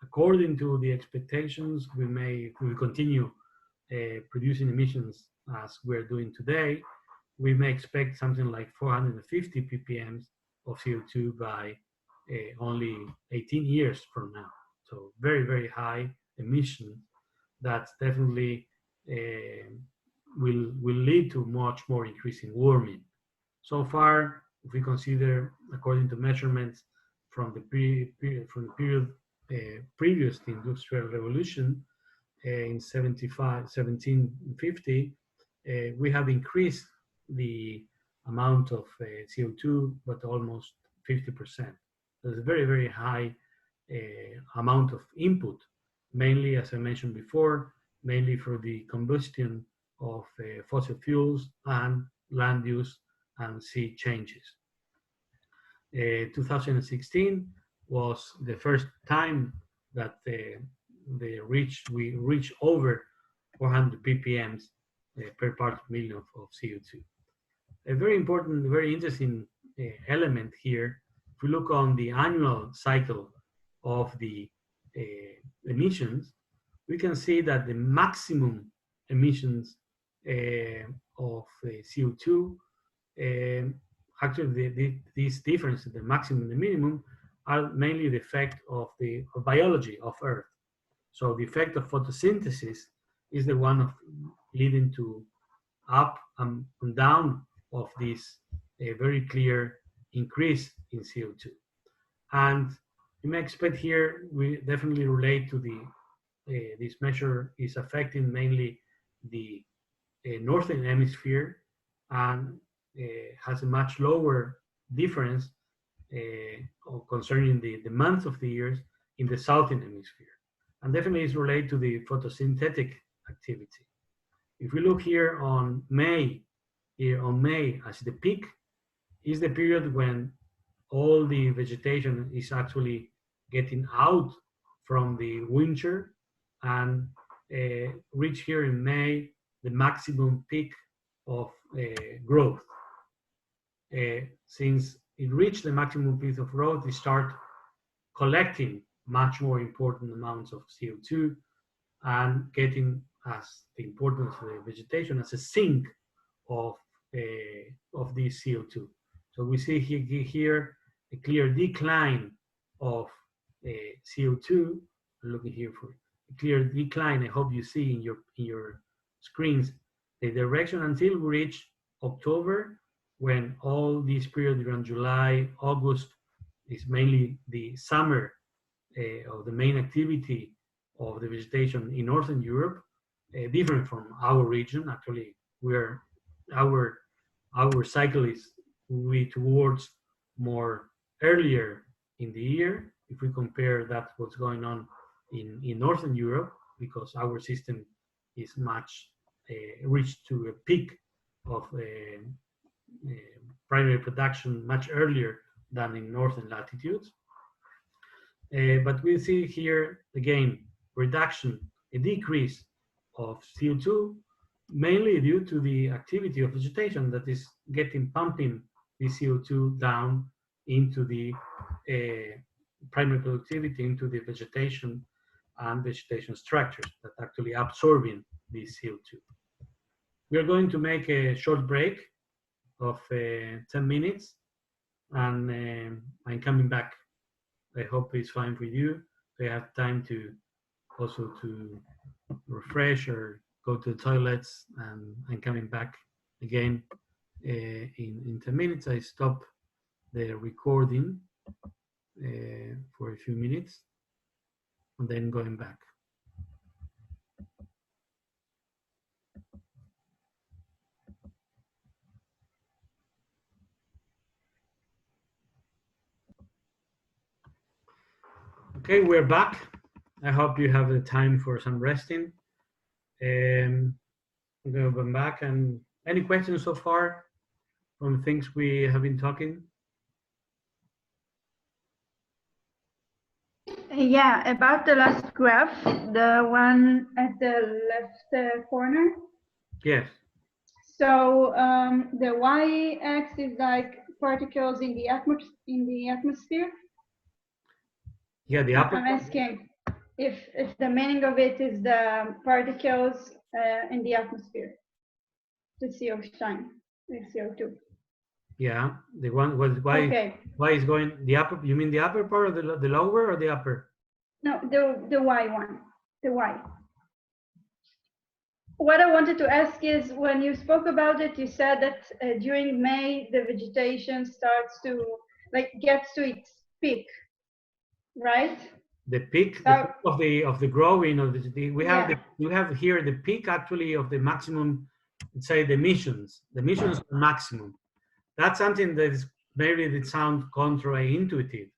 According to the expectations, we will continue producing emissions as we're doing today. We may expect something like 450 ppm of CO2 by only 18 years from now. So very high emission that definitely will lead to much more increase in warming. So far, if we consider, according to measurements from the period previous to the Industrial Revolution in 1750, we have increased the amount of CO2, but almost 50%. There's a very high amount of input, mainly, as I mentioned before, mainly for the combustion of fossil fuels and land use and sea changes. 2016 was the first time that we reach over 400 ppms per part per million of CO2. A very important, very interesting element here, if we look on the annual cycle of the emissions, we can see that the maximum emissions of CO2, actually these differences, the maximum and the minimum, are mainly the effect of the biology of Earth. So the effect of photosynthesis is the one of leading to up and down of this very clear increase in CO2. And you may expect here, we definitely relate to the, this measure is affecting mainly the northern hemisphere and has a much lower difference concerning the months of the years in the southern hemisphere. And definitely is related to the photosynthetic activity. If we look here on May as the peak, is the period when all the vegetation is actually getting out from the winter and reach here in May the maximum peak of growth. Since it reached the maximum peak of growth, it start collecting much more important amounts of CO2 and getting as the importance of the vegetation as a sink of this CO2. So we see here a clear decline of CO2. I'm looking here for a clear decline. I hope you see in your screens the direction until we reach October, when all this period around July, August is mainly the summer of the main activity of the vegetation in Northern Europe, different from our region. Actually, our cycle is towards more earlier in the year if we compare that what's going on in Northern Europe, because our system is much reached to a peak of primary production much earlier than in northern latitudes. But we see here again reduction, a decrease of CO2, mainly due to the activity of vegetation that is pumping the CO2 down into the primary productivity, into the vegetation and vegetation structures that actually absorbing the CO2. We are going to make a short break of 10 minutes, and I'm coming back. I hope it's fine with you. We have time to also to refresh or go to the toilets, and I'm coming back again in 10 minutes. I stop the recording for a few minutes and then going back. Okay, we're back. I hope you have the time for some resting. I'm going to go back. And any questions so far from things we have been talking? Yeah, about the last graph, the one at the left corner. Yes. So the y-axis is like particles in the atmosphere. Yeah, the upper. I'm asking if the meaning of it is the particles in the atmosphere, the CO2. Yeah, the one was why. Okay. Why is going the upper? You mean the upper part, or the lower, or the upper? No, the y one, the y. What I wanted to ask is, when you spoke about it, you said that during May the vegetation starts to gets to its peak, right? The peak, of the growing of we have we have here the peak actually of the maximum, let's say the emissions. The emissions are maximum. That's something that is maybe it sounds counterintuitive.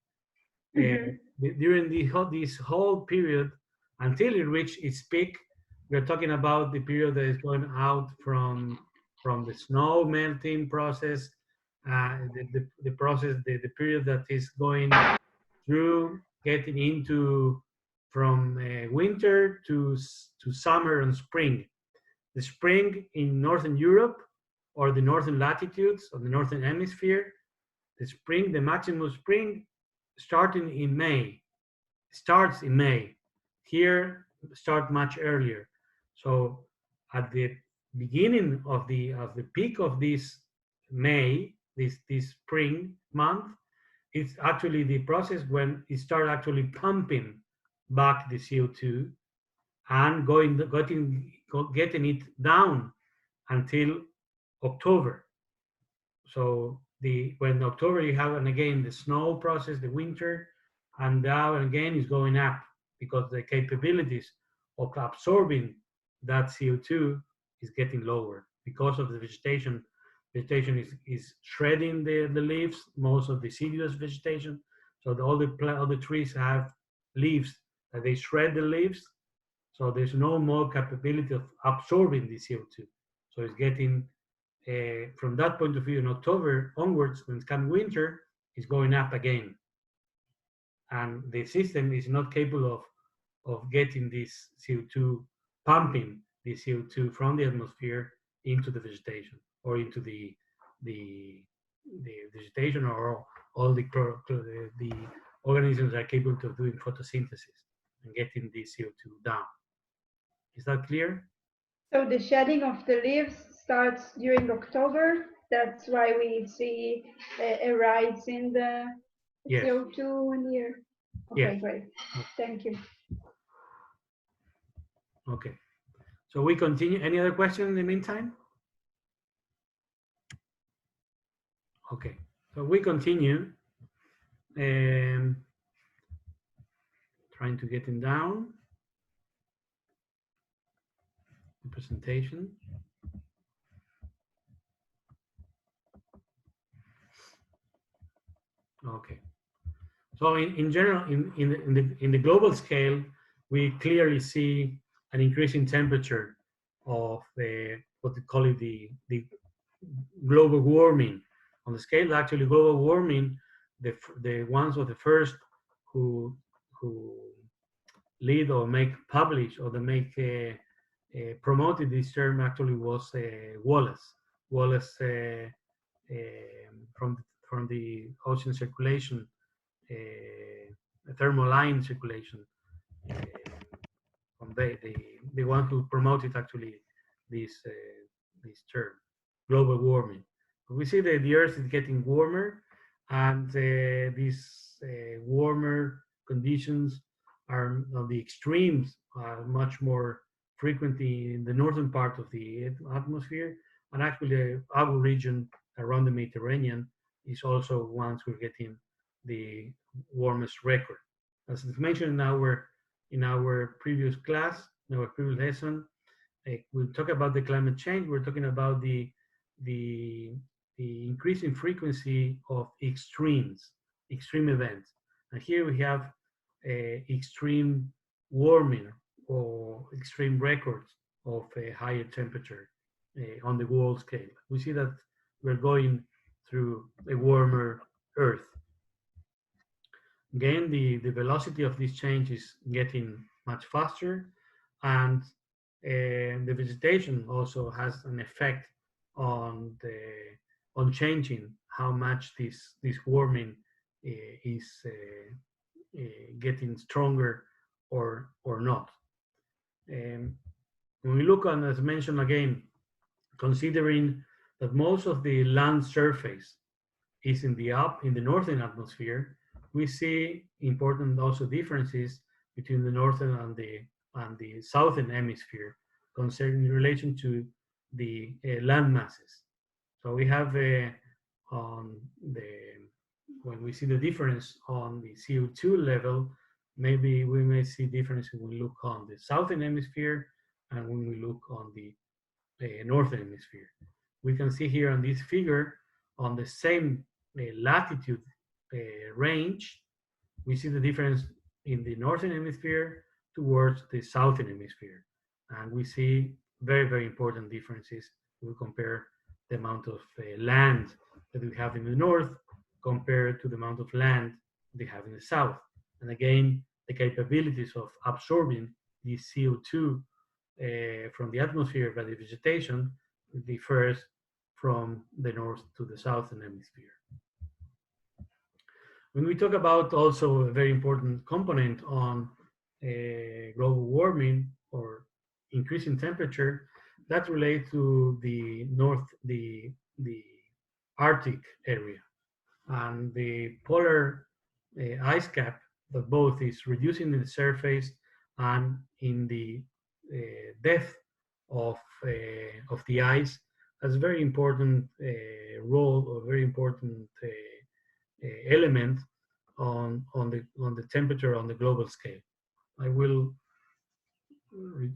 During this whole period until it reached its peak, we're talking about the period that is going out from the snow melting process, the process, the period that is going through getting into winter to summer and spring. The spring in Northern Europe or the northern latitudes of the northern hemisphere, the spring, the maximum spring starting in May, starts in May. Here start much earlier. So at the beginning of the peak of this May, this spring month, it's actually the process when it starts actually pumping back the CO2 and getting it down until October. So when October you have, and again, the snow process, the winter, and now and again is going up because the capabilities of absorbing that CO2 is getting lower because of the vegetation. Vegetation is shredding the leaves, most of deciduous vegetation. So all the trees have leaves that they shred the leaves. So there's no more capability of absorbing the CO2. So it's getting from that point of view, in October onwards, when it's coming winter, it's going up again. And the system is not capable of getting this CO2, pumping the CO2 from the atmosphere into the vegetation or into the vegetation or all the organisms that are capable of doing photosynthesis and getting the CO2 down. Is that clear? So the shedding of the leaves starts during October. That's why we see a rise in the Yes. CO2 in the air. Okay, Yes. great. Thank you. Okay. So we continue. Any other question in the meantime? Okay. So we continue. Trying to get him down. The presentation. Okay. So in general, in the global scale, we clearly see an increase in temperature of what they call it the global warming. On the scale, actually, global warming, the ones of the first who lead or make publish or they make promoted this term actually was Wallace. Wallace from the ocean circulation, thermoline circulation, from the one who promoted actually this term, global warming. We see that the Earth is getting warmer, and these warmer conditions are the extremes are much more frequently in the northern part of the atmosphere, and actually our region around the Mediterranean is also ones we're getting the warmest record. As mentioned in our previous class, in our previous lesson, we talk about the climate change. We're talking about the increasing frequency of extreme events. And here we have extreme warming or extreme records of a higher temperature on the world scale. We see that we're going through a warmer Earth. Again, the velocity of this change is getting much faster, and the vegetation also has an effect on changing how much this warming is getting stronger or not. When we look on, as mentioned again, considering that most of the land surface is in the northern atmosphere, we see important also differences between the northern and the southern hemisphere concerning in relation to the land masses. So we have on when we see the difference on the CO2 level, maybe we may see difference when we look on the southern hemisphere and when we look on the northern hemisphere. We can see here on this figure on the same latitude range, we see the difference in the northern hemisphere towards the southern hemisphere. And we see very, very important differences when we compare the amount of land that we have in the north compared to the amount of land they have in the south. And again, the capabilities of absorbing the CO2 from the atmosphere by the vegetation differs from the north to the southern hemisphere. When we talk about also a very important component on global warming or increasing temperature, that relates to the Arctic area and the polar ice cap that both is reducing in the surface and in the depth of the ice has a very important role or very important element on the temperature on the global scale. I will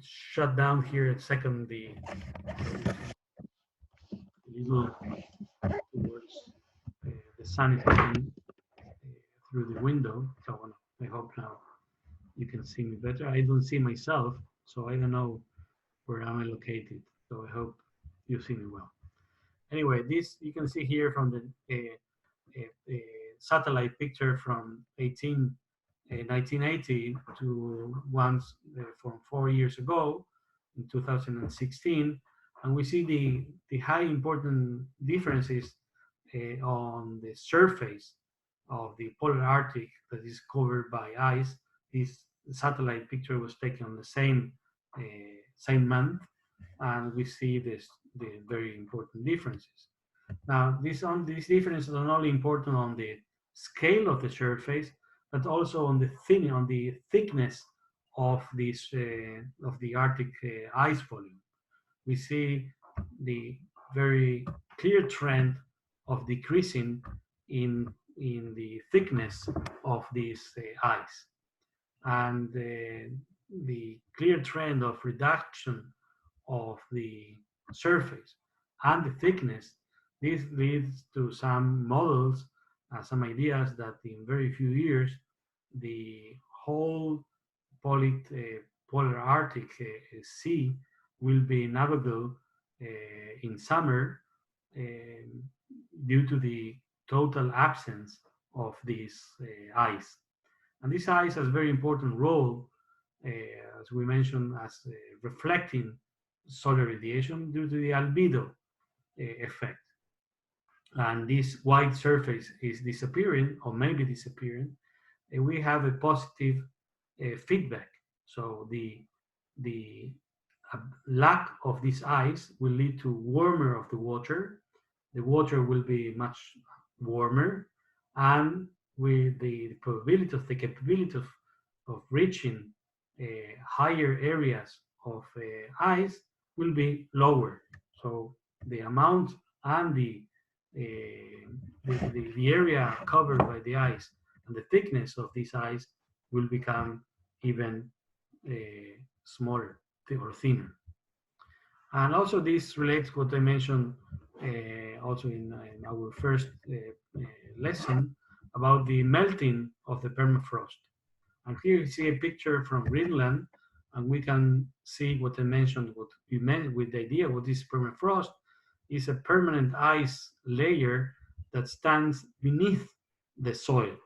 shut down here a second the little towards the sun is coming through the window. So I hope now you can see me better. I don't see myself, so I don't know where am I located. So I hope you see me well. Anyway, this you can see here from the satellite picture from 1980 to once from 4 years ago in 2016, and we see the high important differences on the surface of the polar Arctic that is covered by ice. This satellite picture was taken on the same month, and we see the very important differences. Now, these differences are not only important on the scale of the surface, but also on the thickness of the Arctic ice volume. We see the very clear trend of decreasing in the thickness of this ice, and the clear trend of reduction of the surface and the thickness. This leads to some models, some ideas that in very few years, the whole polar Arctic sea will be navigable in summer due to the total absence of this ice. And this ice has a very important role, as we mentioned, as reflecting solar radiation due to the albedo effect. And this white surface is disappearing or maybe disappearing, and we have a positive feedback. So the lack of this ice will lead to warmer of the water. The water will be much warmer, and with the probability of the capability of reaching higher areas of ice will be lower. So the amount and the area covered by the ice and the thickness of this ice will become even smaller or thinner. And also this relates what I mentioned also in our first lesson about the melting of the permafrost. And here you see a picture from Greenland, and we can see what I mentioned, what we meant with the idea what is permafrost is a permanent ice layer that stands beneath the soil.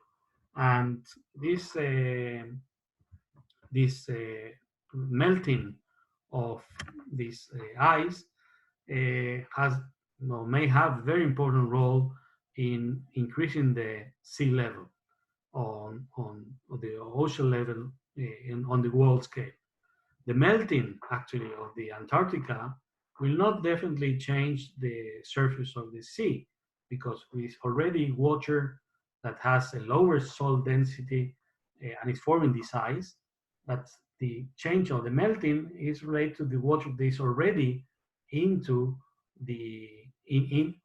And this melting of this ice may have a very important role in increasing the sea level on the ocean level on the world scale. The melting actually of the Antarctica will not definitely change the surface of the sea because it's already water that has a lower salt density and is forming this ice. But the change of the melting is related to the water that is already into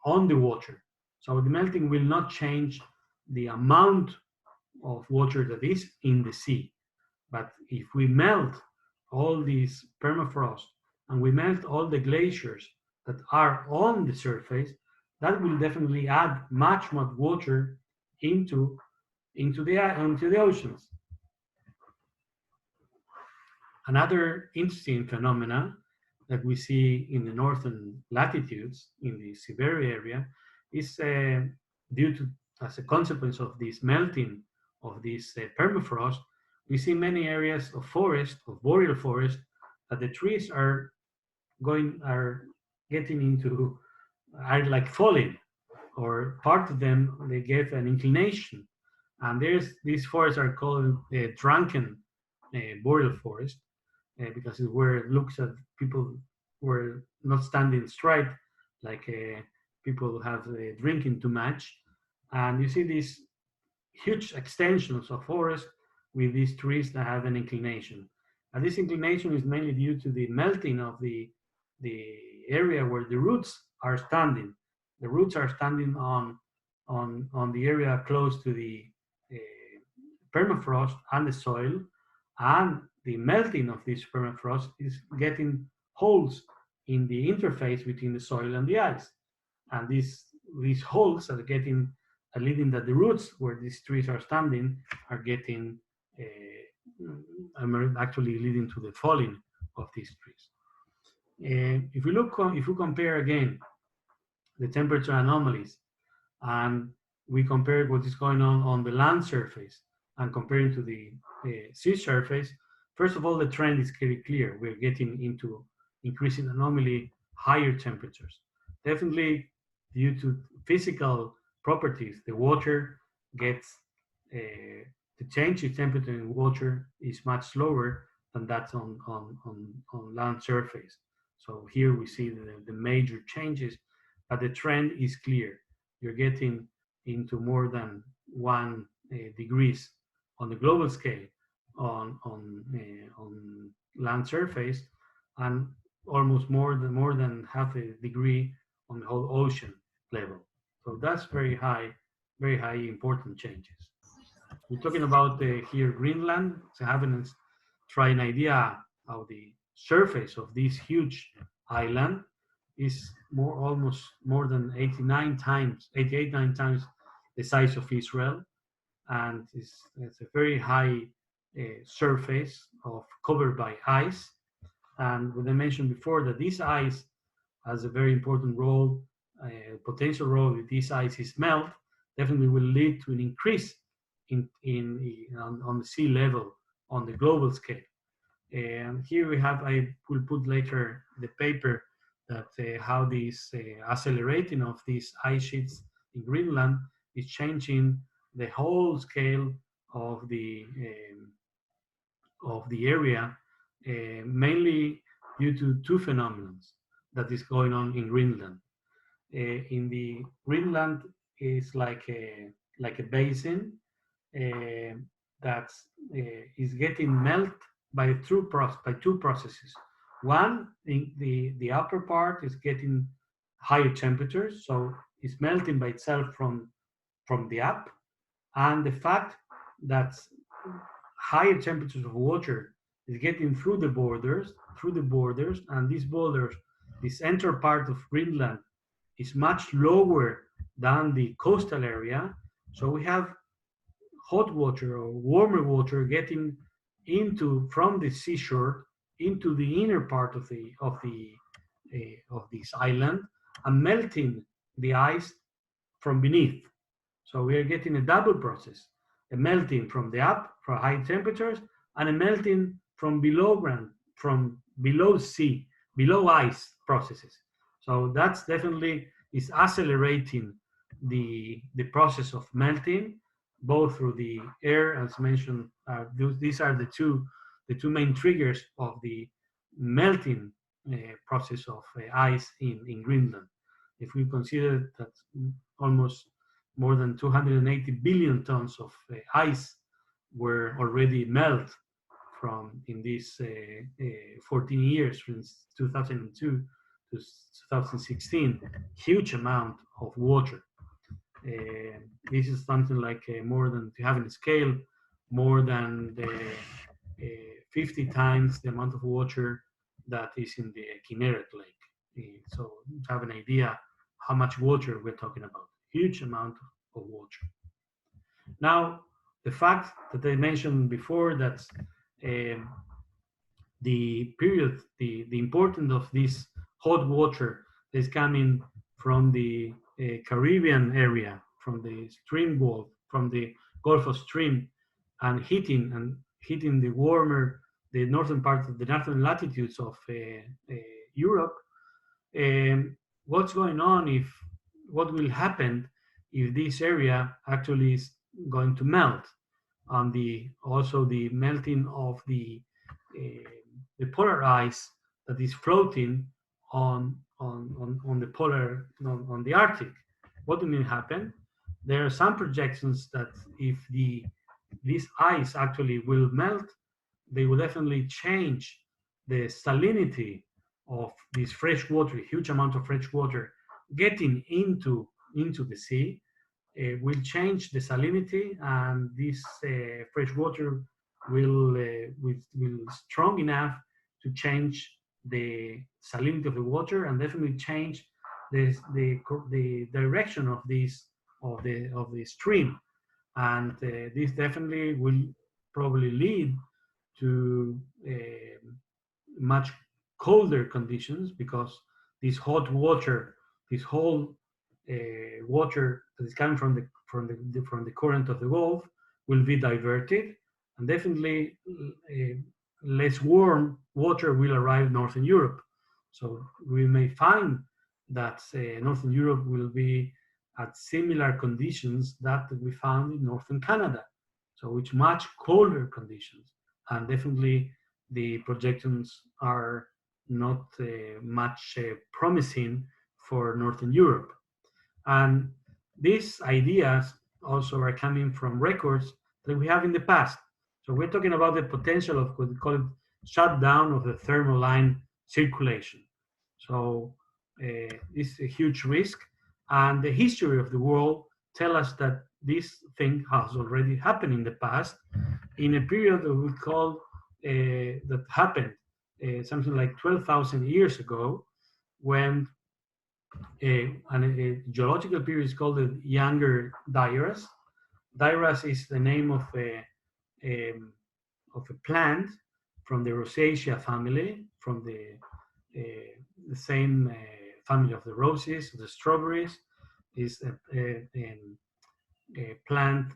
on the water. So the melting will not change the amount of water that is in the sea. But if we melt all these permafrost and we melt all the glaciers that are on the surface, that will definitely add much more water into the oceans. Another interesting phenomena that we see in the northern latitudes in the Siberia area is due to, as a consequence of this melting of this permafrost, we see many areas of forest, of boreal forest, that the trees are getting into, are like falling, or part of them, they get an inclination. And these forests are called drunken boreal forest, because it's where it looks at people were not standing straight, like people have drinking too much. And you see these huge extensions of forest with these trees that have an inclination. And this inclination is mainly due to the melting of the area where the roots are standing. The roots are standing on the area close to the uh, permafrost and the soil, and the melting of this permafrost is getting holes in the interface between the soil and the ice. And these holes are getting, are leading that the roots where these trees are standing are getting actually leading to the falling of these trees. If we compare again the temperature anomalies, and we compare what is going on the land surface and comparing to the sea surface, first of all, the trend is very clear. We're getting into increasing anomaly, higher temperatures. Definitely due to physical properties, the water gets, the change in temperature in water is much slower than that's on land surface. So here we see the major changes, but the trend is clear. You're getting into more than 1 degrees on the global scale on land surface, and almost more than half a degree on the whole ocean level. So that's very high important changes. We're talking about here Greenland, so having a try an idea how the surface of this huge island is almost more than 88, 9 times the size of Israel, and it's a very high surface of covered by ice. And what I mentioned before, that this ice has a very important role, potential role. If this ice is melt, definitely will lead to an increase on the sea level on the global scale. And here we have, I will put later the paper that how this accelerating of these ice sheets in Greenland is changing the whole scale of the area, mainly due to two phenomena that is going on in Greenland. In the Greenland is like a basin uh, that is getting melt by two processes. One, the upper part is getting higher temperatures, so it's melting by itself from the up, and the fact that higher temperatures of water is getting through the borders, and these borders, this center part of Greenland is much lower than the coastal area. So we have hot water or warmer water getting into from the seashore into the inner part of this island and melting the ice from beneath. So we are getting a double process: a melting from the up for high temperatures, and a melting from below ground, from below sea, below ice processes. So that's definitely is accelerating the process of melting, both through the air, as mentioned. These are the two main triggers of the melting process of ice in Greenland. If we consider that almost more than 280 billion tons of ice were already melted from in these 14 years, since 2002 to 2016, huge amount of water. This is something like more than, to have in scale, more than the 50 times the amount of water that is in the Kinneret Lake. So to have an idea how much water we're talking about, huge amount of water. Now, the fact that I mentioned before, that the period, the importance of this hot water is coming from the Caribbean area, from the stream Gulf, from the Gulf of Stream, and heating and hitting the northern part of the northern latitudes of Europe. What's going on, if what will happen if this area actually is going to melt, on also the melting of the polar ice that is floating on the on the Arctic. What will happen? There are some projections that if this ice actually will melt, they will definitely change the salinity of this fresh water, huge amount of fresh water getting into the sea. Will change the salinity, and this fresh water will strong enough to change the salinity of the water, and definitely change the direction of the stream, and this definitely will probably lead to much colder conditions, because this hot water, this whole water that is coming from the current of the Gulf, will be diverted, and definitely less warm water will arrive northern Europe. So we may find that northern Europe will be at similar conditions that we found in northern Canada. So it's much colder conditions, and definitely the projections are not much promising for northern Europe. And these ideas also are coming from records that we have in the past. So we're talking about the potential of what we call it shutdown of the thermal line circulation. So this is a huge risk, and the history of the world tell us that this thing has already happened in the past, in a period that we call that happened something like 12,000 years ago, when a geological period is called the Younger Dryas. Dryas is the name of a plant from the Rosaceae family, from the same family of the roses, the strawberries. Is a plant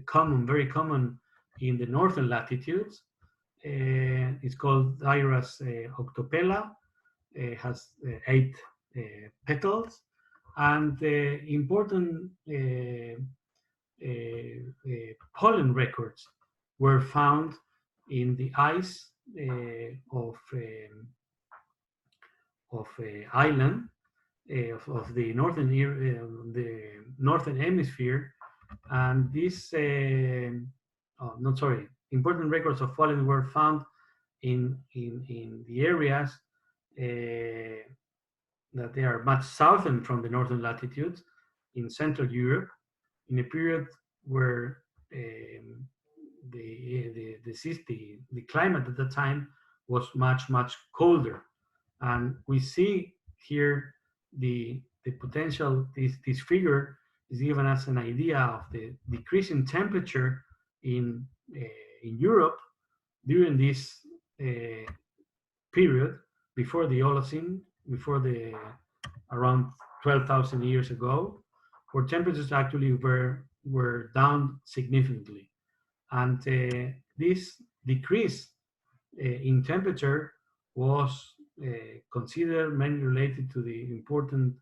common, very common in the northern latitudes. It's called Dryas octopella. It has 8 petals, and important pollen records were found in the ice of island of the northern hemisphere, and these important records of pollen were found in the areas that they are much southern from the northern latitudes in Central Europe, in a period where the climate at the time was much colder. And we see here the potential. This figure is giving us an idea of the decreasing temperature in Europe during this period before the Holocene, before the around 12,000 years ago, where temperatures actually were down significantly, and this decrease in temperature was considered mainly related to the important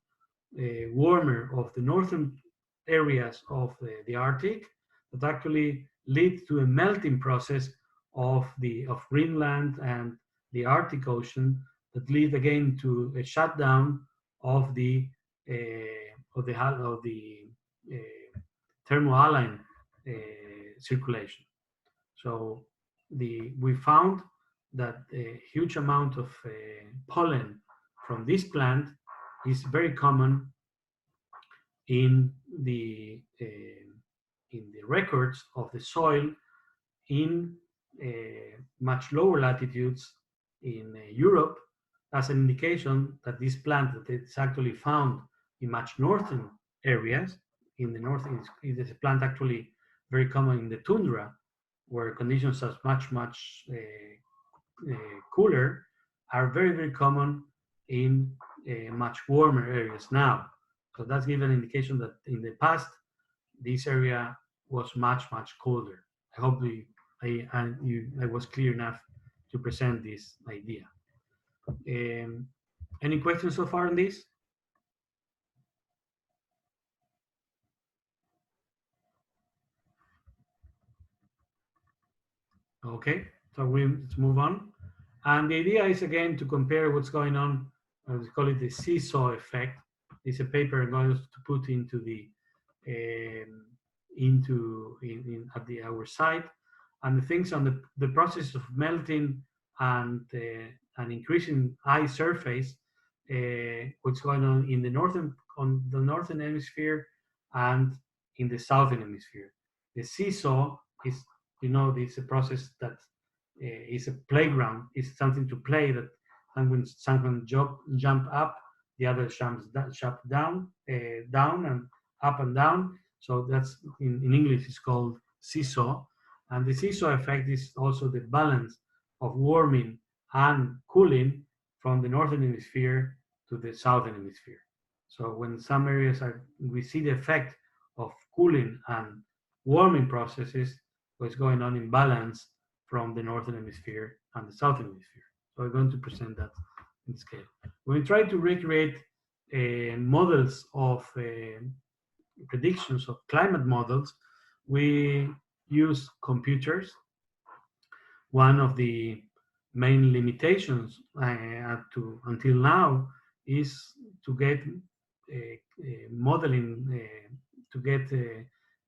warmer of the northern areas of the Arctic, that actually lead to a melting process of Greenland and the Arctic Ocean, that lead again to a shutdown of the thermohaline circulation. So we found that a huge amount of pollen from this plant is very common in the records of the soil in much lower latitudes in Europe, as an indication that this plant, that it's actually found in much northern areas. In the north, it is a plant actually very common in the tundra, where conditions are much cooler, are very common in much warmer areas now. So that's given an indication that in the past, this area was much colder. I hope I was clear enough to present this idea. Any questions so far on this? Okay, so let's move on. And the idea is again to compare what's going on. We call it the seesaw effect. It's a paper I'm going to put into the at our site, and the things on the process of melting and increasing ice surface. What's going on in the northern hemisphere and in the southern hemisphere. The seesaw is, it's a process that is a playground. It's something to play that someone jump up, the other jump down, down and up and down. So that's in English it's called seesaw. And the seesaw effect is also the balance of warming and cooling from the northern hemisphere to the southern hemisphere. So when some areas we see the effect of cooling and warming processes, what's going on in balance from the northern hemisphere and the southern hemisphere. So we're going to present that in scale. When we try to recreate models of predictions of climate models, we use computers. One of the main limitations until now is to get modeling, to get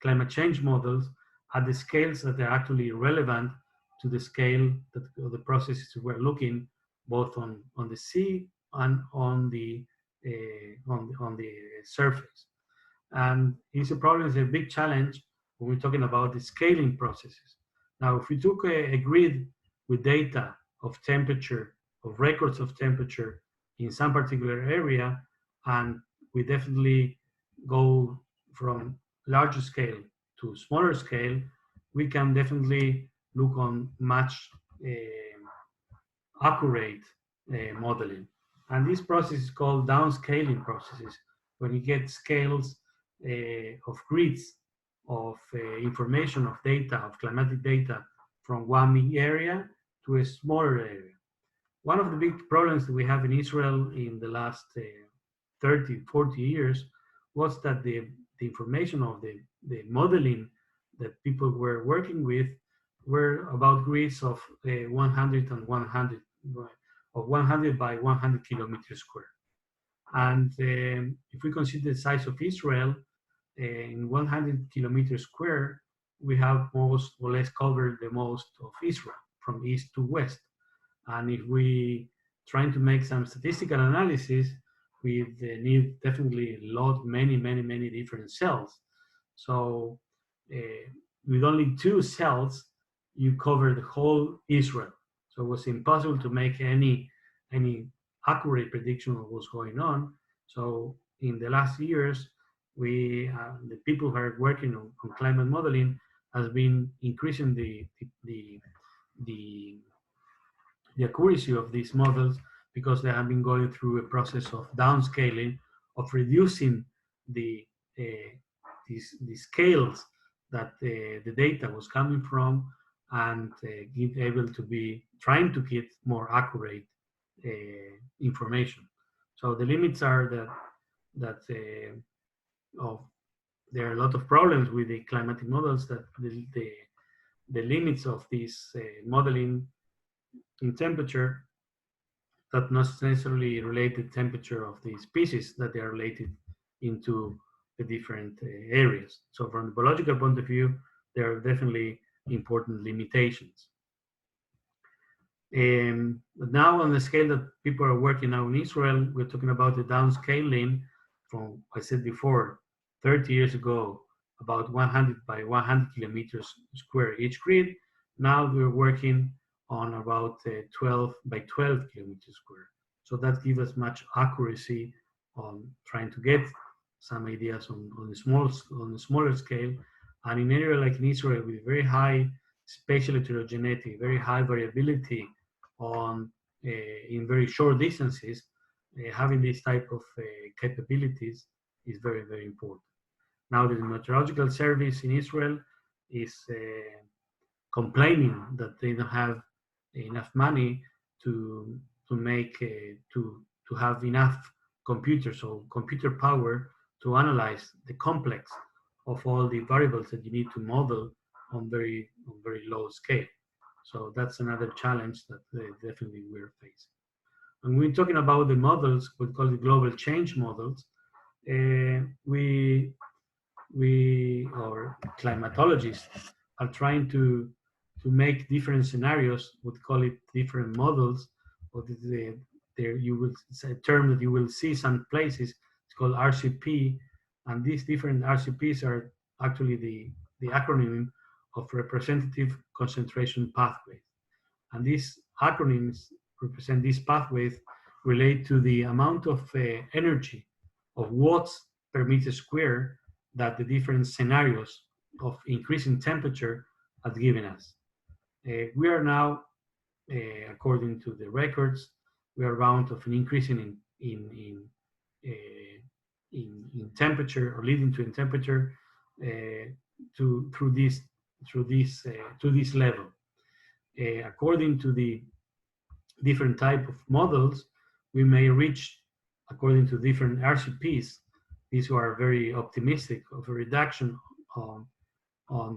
climate change models at the scales that are actually relevant to the scale that of the processes we're looking, both on the sea and on the surface. And it's a problem, it's a big challenge when we're talking about the scaling processes. Now, if we took a grid with data of temperature, of records of temperature in some particular area, and we definitely go from larger scale to smaller scale, we can definitely look on much accurate modeling. And this process is called downscaling processes, when you get scales of grids of information, of data, of climatic data from one big area to a smaller area. One of the big problems that we have in Israel in the last 30, 40 years was that the information of the modeling that people were working with were about grids of 100 and 100, of 100 by 100 kilometers square. And if we consider the size of Israel, in 100 kilometers square, we have most or less covered the most of Israel from east to west. And if we trying to make some statistical analysis, we need definitely many different cells. So with only 2 cells, you cover the whole Israel. So it was impossible to make any accurate prediction of what's going on. So in the last years, the people who are working on climate modeling has been increasing the accuracy of these models, because they have been going through a process of downscaling, of reducing the the scales that the data was coming from, and get able to be trying to get more accurate information. So the limits are that there are a lot of problems with the climatic models, that the limits of this modeling in temperature that not necessarily related temperature of the species that they are related into the different areas. So from the biological point of view, there are definitely important limitations. But now on the scale that people are working now in Israel, we're talking about the downscaling from, I said before, 30 years ago, about 100 by 100 kilometers square each grid. Now we're working on about 12 by 12 kilometers square. So that gives us much accuracy on trying to get some ideas on the smaller scale. And in an area like in Israel, with very high spatial heterogeneity, very high variability on in very short distances, having this type of capabilities is very important. Now, the Meteorological Service in Israel is complaining that they don't have enough money to to have enough computers or computer power to analyze the complex of all the variables that you need to model on very low scale. So that's another challenge that definitely we're facing. And when we're talking about the models, we call it global change models. We or climatologists are trying to make different scenarios. Would call it different models, or there you will a term that you will see some places. It's called RCP, and these different RCPs are actually the acronym of representative concentration pathways. And these acronyms represent these pathways relate to the amount of energy of watts per meter square that the different scenarios of increasing temperature have given us. We are now, according to the records, we are around of an increasing in temperature or leading to in temperature through this level. According to the different type of models, we may reach, according to different RCPs, these are very optimistic, of a reduction on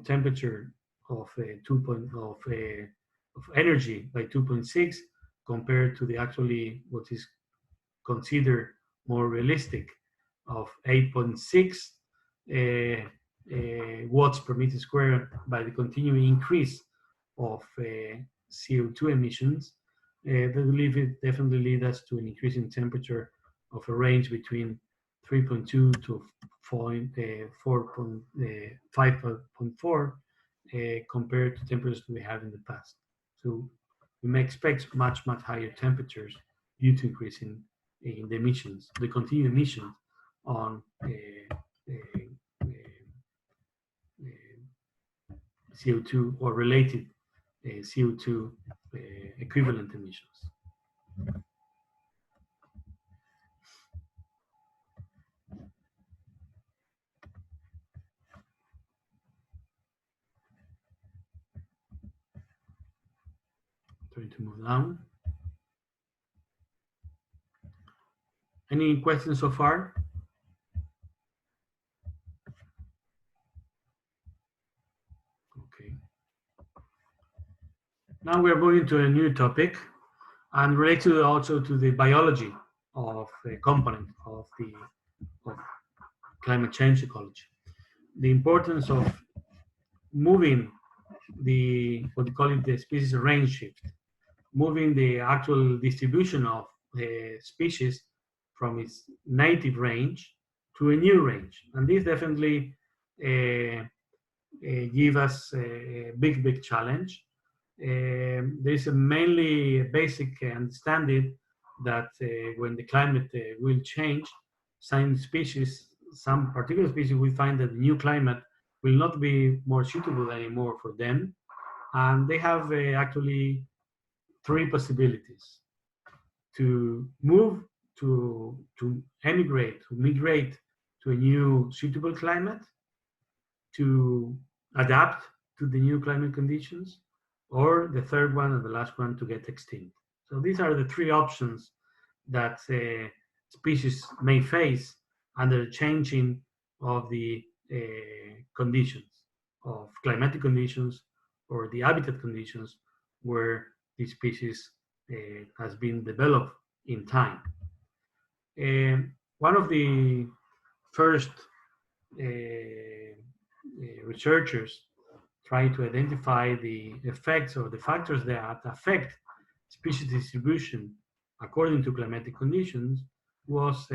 temperature of of energy by 2.6 compared to the actually what is considered more realistic of 8.6 watts per meter square by the continuing increase of CO2 emissions. That will definitely lead us to an increase in temperature of a range between 3.2 to 5.4 compared to temperatures we have in the past. So we may expect much higher temperatures due to increase in the emissions, the continued emissions on CO2 or related CO2 equivalent emissions. Trying to move down. Any questions so far? Okay. Now we are moving to a new topic and related also to the biology of the component of climate change ecology. The importance of moving what we call it the species range shift, moving the actual distribution of the species from its native range to a new range. And this definitely give us a big challenge. There's a mainly basic understanding that when the climate will change, some particular species will find that the new climate will not be more suitable anymore for them. And they have actually three possibilities: to move, to migrate to a new suitable climate, to adapt to the new climate conditions, or the third one and the last one, to get extinct. So these are the three options that species may face under changing of the conditions, of climatic conditions or the habitat conditions where the species has been developed in time. One of the first researchers trying to identify the effects or the factors that affect species distribution according to climatic conditions was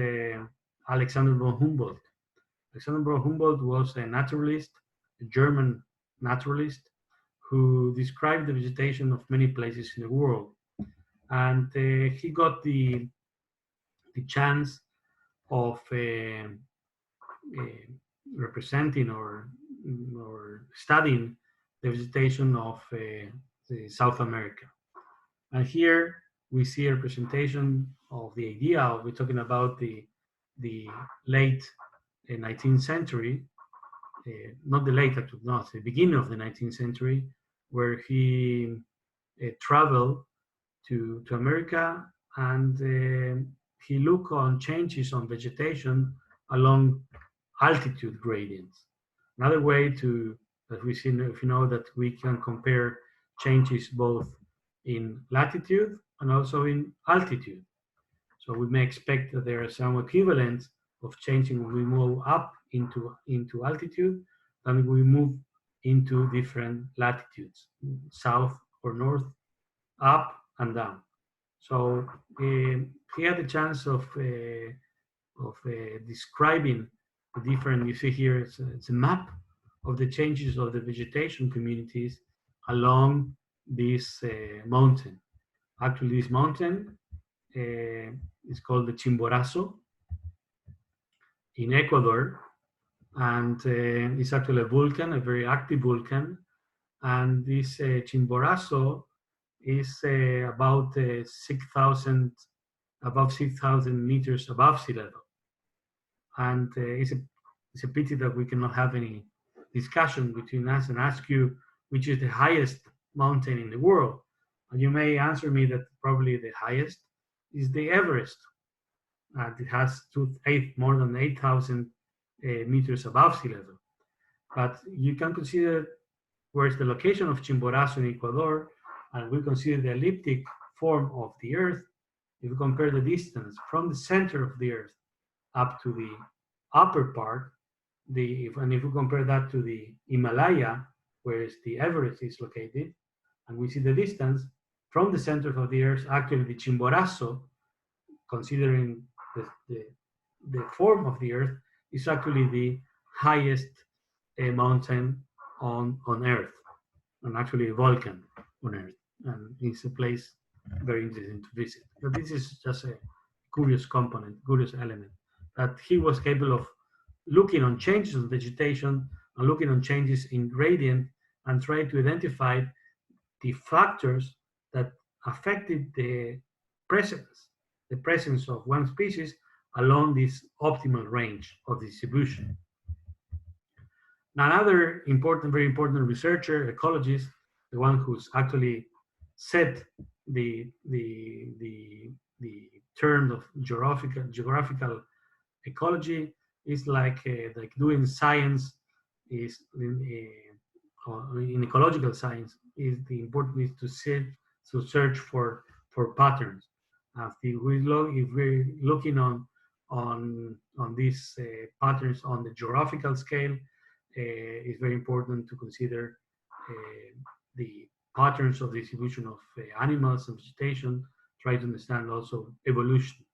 Alexander von Humboldt. Alexander von Humboldt was a naturalist, a German naturalist, who described the vegetation of many places in the world. And he got the chance of representing or studying the vegetation of South America. And here we see a representation of the idea of, we're talking about the late 19th century, not the late, not the beginning of the 19th century, where he traveled to America, and he looked on changes on vegetation along altitude gradients. Another way to that we see, if you know, that we can compare changes both in latitude and also in altitude. So we may expect that there are some equivalents of changing when we move up into altitude than we move into different latitudes, south or north, up and down. So he had the chance of describing the different. You see here, it's a map of the changes of the vegetation communities along this mountain. Actually, this mountain is called the Chimborazo in Ecuador, and it's actually a volcano, a very active volcano. And this Chimborazo is about 6,000, above 6,000 meters above sea level. And it's a pity that we cannot have any discussion between us and ask you which is the highest mountain in the world. And you may answer me that probably the highest is the Everest. It has more than 8,000 meters above sea level. But you can consider where is the location of Chimborazo in Ecuador, and we consider the elliptic form of the Earth. If you compare the distance from the center of the Earth up to the upper part, and if we compare that to the Himalaya, where the Everest is located, and we see the distance from the center of the Earth, actually the Chimborazo, considering the form of the Earth, is actually the highest mountain on Earth, and actually a volcano on Earth. And it's a place very interesting to visit. But this is just a curious component, curious element, that he was capable of looking on changes in vegetation and looking on changes in gradient and try to identify the factors that affected the presence of one species along this optimal range of distribution. Now, another important, very important researcher, ecologist, the one who's actually set the term of geographical ecology, is like doing science is in ecological science, is the important is to search for patterns. If we're looking on these patterns on the geographical scale, it's very important to consider the patterns of distribution of animals and vegetation, try to understand also evolution.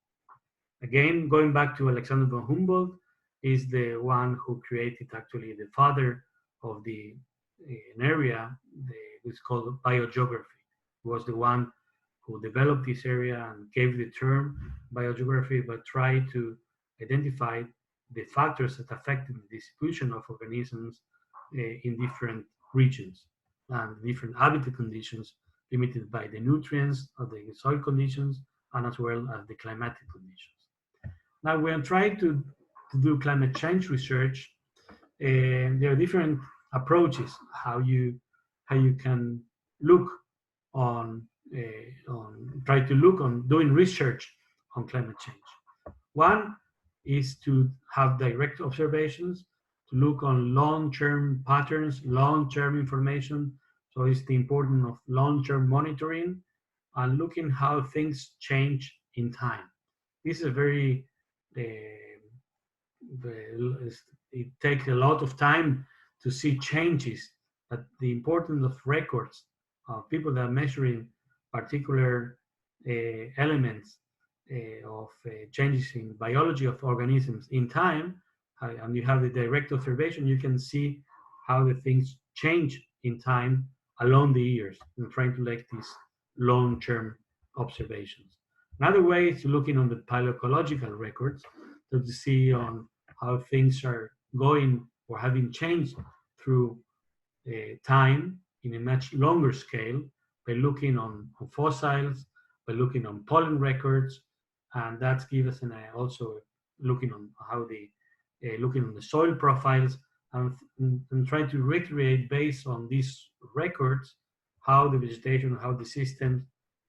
Again, going back to Alexander von Humboldt, is the one who created, actually the father of the an area, it's called biogeography. He was the one who developed this area and gave the term biogeography, but tried to identify the factors that affected the distribution of organisms in different regions and different habitat conditions limited by the nutrients of the soil conditions and as well as the climatic conditions. Now, when trying to do climate change research, there are different approaches how you can look on try to look on doing research on climate change. One is to have direct observations, to look on long-term patterns, long-term information. So it's the importance of long-term monitoring and looking how things change in time. This is a very it takes a lot of time to see changes, but the importance of records, people that are measuring particular elements of changes in biology of organisms in time, and you have the direct observation, you can see how the things change in time along the years and trying to make these long-term observations. Another way is looking on the paleoecological records to see on how things are going or having changed through time in a much longer scale by looking on fossils, by looking on pollen records, and that gives us also looking on how looking on the soil profiles and try to recreate based on these records how the vegetation, how the systems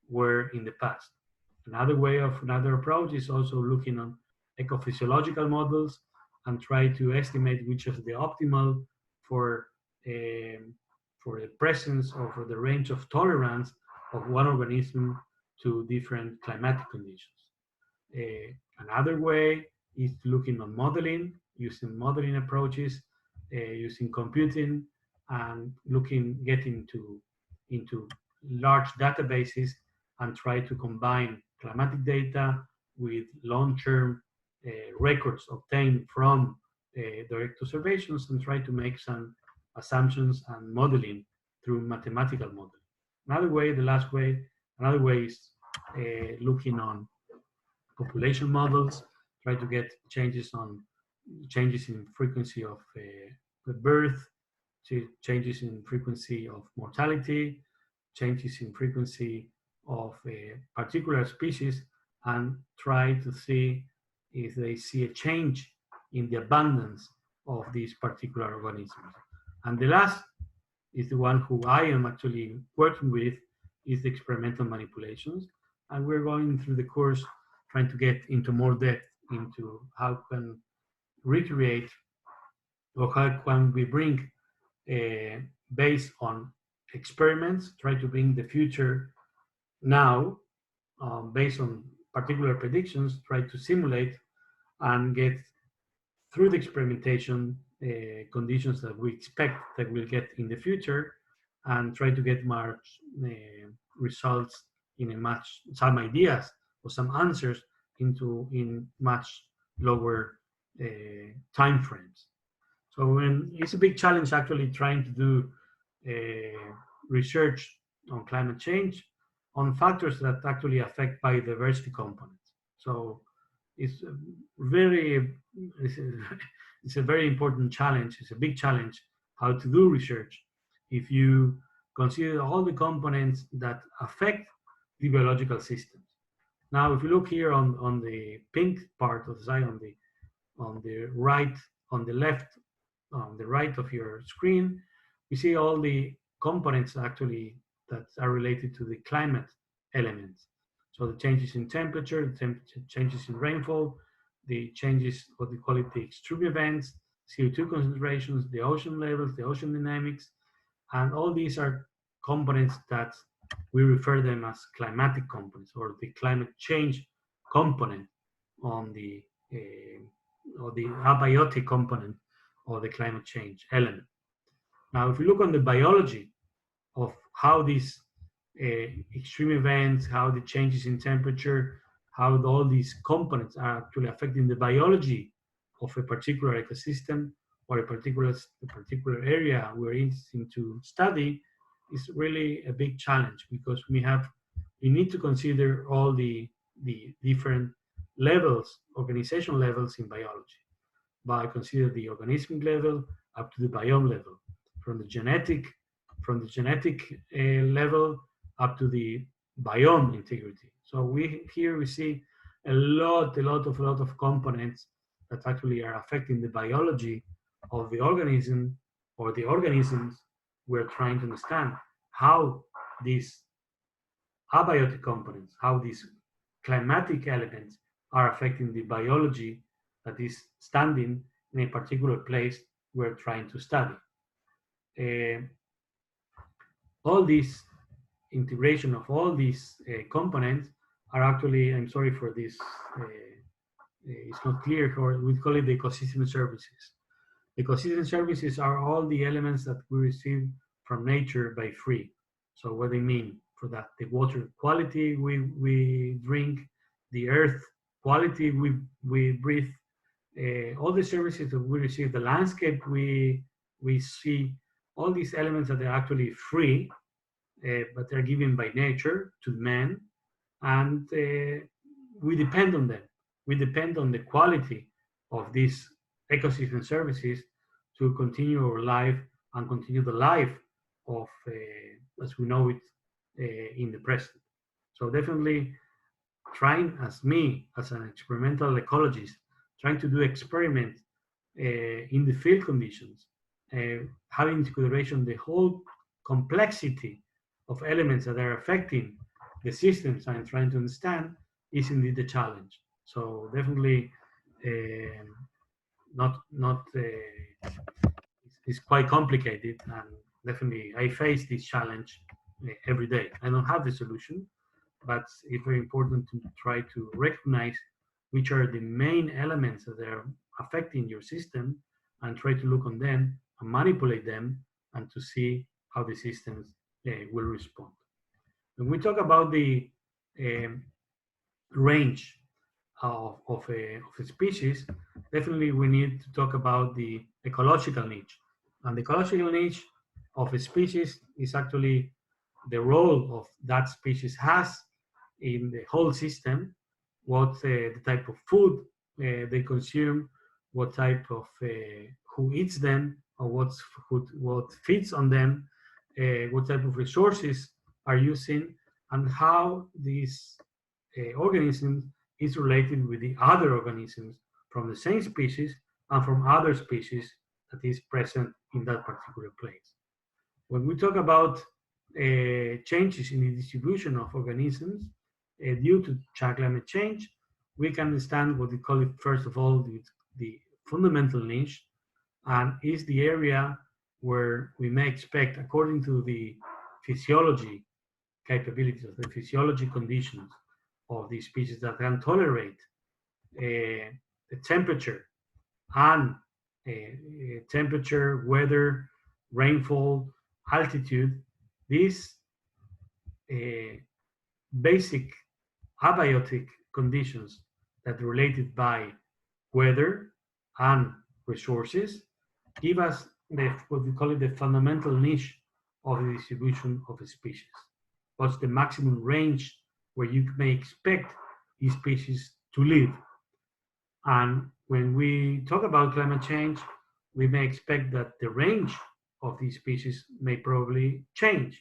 were in the past. Another approach is also looking on ecophysiological models and try to estimate which is the optimal for um, for the presence or for the range of tolerance of one organism to different climatic conditions. Another way is looking on modeling, using modeling approaches, using computing, and getting into large databases and try to combine climatic data with long-term records obtained from direct observations and try to make some assumptions and modeling through mathematical modeling. Another way is looking on population models, try to get changes in frequency of birth, changes in frequency of mortality, changes in frequency of a particular species, and try to see if they see a change in the abundance of these particular organisms. And the last is the one who I am actually working with, is the experimental manipulations. And we're going through the course trying to get into more depth into how can recreate or how can we bring based on experiments, try to bring the future now based on particular predictions, try to simulate and get through the experimentation conditions that we expect that we'll get in the future, and try to get much results in some ideas or some answers in much lower time frames. So it's a big challenge actually trying to do research on climate change on factors that actually affect biodiversity components. So it's it's a, it's a very important challenge. It's a big challenge how to do research if you consider all the components that affect the biological systems. Now, if you look here on the pink part of the slide, on the right, on the left, on the right of your screen, we see all the components actually that are related to the climate elements. So the changes in temperature, the changes in rainfall, the changes, what we call it, the extreme events, CO2 concentrations, the ocean levels, the ocean dynamics, and all these are components that we refer them as climatic components or the climate change component on the or the abiotic component of the climate change element. Now, if you look on the biology of how these extreme events, how the changes in temperature, how all these components are actually affecting the biology of a particular ecosystem or a particular area we're interested to study, is really a big challenge because we need to consider all the different levels, organizational levels in biology, by consider the organismic level up to the biome level, from the genetic level up to the biome integrity. So we see a lot of components that actually are affecting the biology of the organism or the organisms. We're trying to understand how these abiotic components, how these climatic elements are affecting the biology that is standing in a particular place we're trying to study. All this integration of all these components are actually, I'm sorry for this, it's not clear, or we call it the ecosystem services. Ecosystem services are all the elements that we receive from nature by free. So what they mean for that, the water quality we drink, the earth quality we breathe, all the services that we receive, the landscape we see, all these elements that are actually free, but they're given by nature to man, and we depend on them. We depend on the quality of these ecosystem services to continue our life and continue the life of as we know it in the present. So definitely trying, as me, as an experimental ecologist, trying to do experiments in the field conditions, having into consideration the whole complexity of elements that are affecting the systems I'm trying to understand is indeed the challenge. So definitely not it's quite complicated, and definitely I face this challenge every day. I don't have the solution, but it's very important to try to recognize which are the main elements that are affecting your system and try to look on them and manipulate them and to see how the systems will respond. When we talk about the um, range of a species, definitely we need to talk about the ecological niche. And the ecological niche of a species is actually the role of that species has in the whole system, what the type of food they consume, what type of who eats them, or what feeds on them, what type of resources are using, and how these organisms is related with the other organisms from the same species and from other species that is present in that particular place. When we talk about changes in the distribution of organisms due to climate change, we can understand what we call it, first of all, the fundamental niche, and is the area where we may expect, according to the physiology capabilities of the physiology conditions of these species that can tolerate the temperature and temperature, weather, rainfall, altitude, these basic abiotic conditions that are related by weather and resources give us what we call it the fundamental niche of the distribution of a species. What's the maximum range where you may expect these species to live? And when we talk about climate change, we may expect that the range of these species may probably change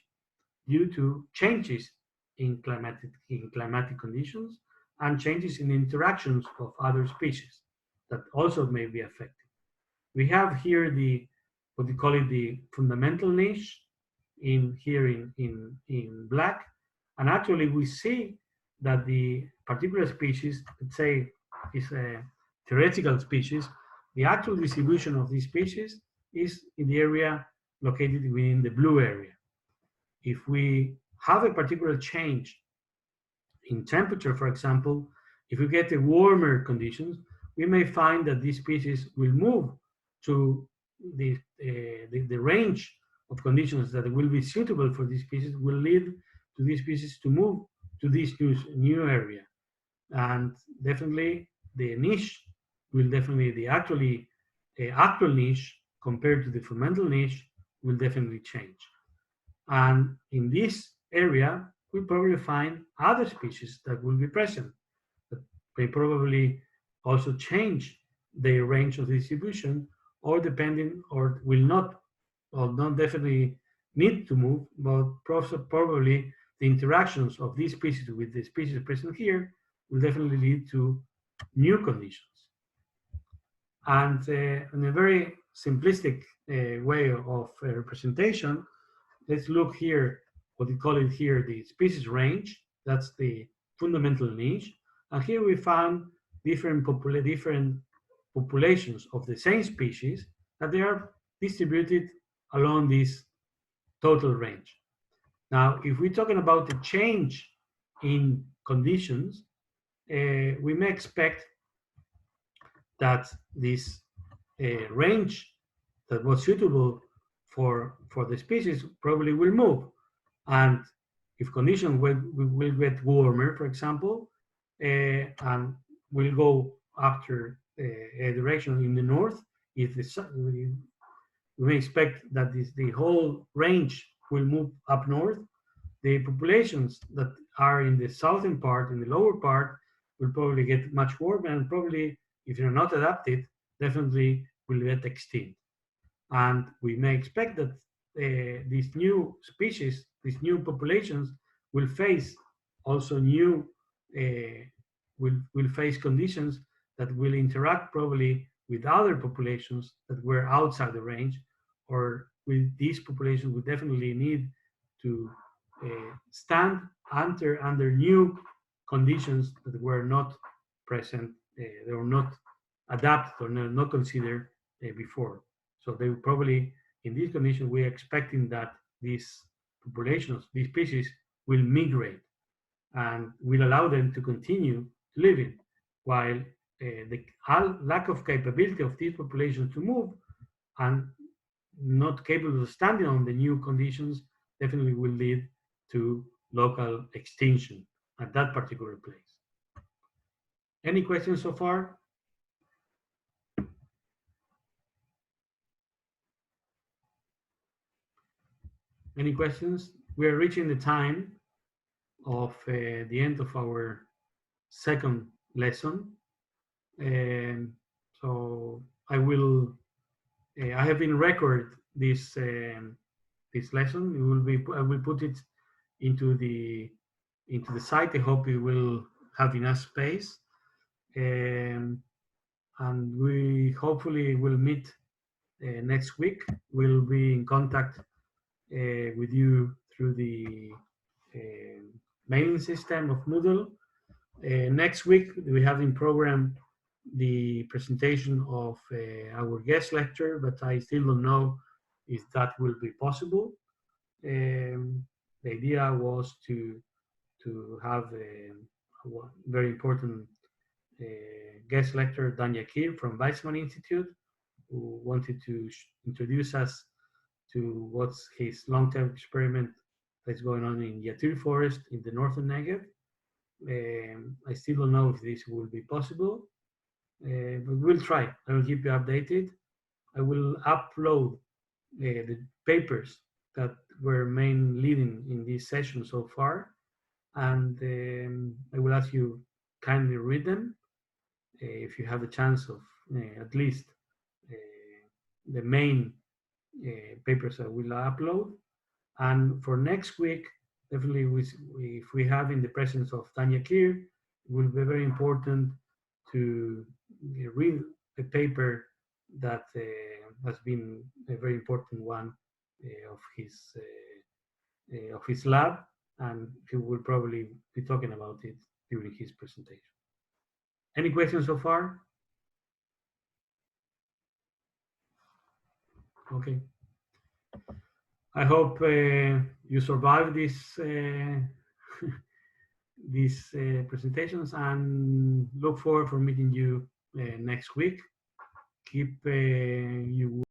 due to changes in climatic conditions and changes in interactions of other species that also may be affected. We have here the what we call it the fundamental niche in here in black, and actually we see that the particular species, let's say, is a theoretical species. The actual distribution of these species is in the area located within the blue area. If we have a particular change in temperature, for example, if we get a warmer conditions, we may find that these species will move to the range of conditions that will be suitable for these species will lead to these species to move to this new area. And definitely the niche will definitely, the actual niche compared to the fundamental niche will definitely change. And in this area, we probably find other species that will be present, that may probably also change the range of distribution, or depending, or will not, or not definitely need to move, but probably the interactions of these species with the species present here will definitely lead to new conditions. And in a very simplistic way of representation, let's look here, what we call it here, the species range. That's the fundamental niche. And here we found different populations of the same species that they are distributed along this total range. Now, if we're talking about the change in conditions, we may expect that this range that was suitable for the species probably will move. And if conditions will get warmer, for example, and will go after a direction in the north, if we may expect that the whole range will move up north. The populations that are in the southern part, in the lower part, will probably get much warmer, and probably, if you're not adapted, definitely will get extinct. And we may expect that these new species, these new populations, will face also new, will face conditions that will interact probably with other populations that were outside the range, or with these populations will definitely need to stand under new conditions that were not present, they were not adapted or not considered before. So they will probably, in these conditions, we're expecting that these populations, these species, will migrate and will allow them to continue living, while the lack of capability of these populations to move and not capable of standing on the new conditions definitely will lead to local extinction at that particular place. Any questions so far? Any questions? We are reaching the time of the end of our second lesson. So I will, I have been record this this lesson. It will be, I will put it into the site. I hope it will have enough space, and we hopefully will meet next week. We'll be in contact with you through the mailing system of Moodle. Next week we have in program the presentation of our guest lecture, but I still don't know if that will be possible. The idea was to have a very important guest lecturer, Dan Yakir from Weizmann Institute, who wanted to introduce us to what's his long-term experiment that's going on in Yatir Forest in the northern Negev. I still don't know if this will be possible, but we'll try. I will keep you updated. I will upload the papers that were main leading in this session so far, and I will ask you kindly read them if you have the chance of at least the main papers I will upload. And for next week, definitely if we have in the presence of Tanya Kier, it will be very important to read the paper that has been a very important one of his lab, and he will probably be talking about it during his presentation. Any questions so far? Okay. I hope you survive this these presentations, and look forward for meeting you next week. Keep you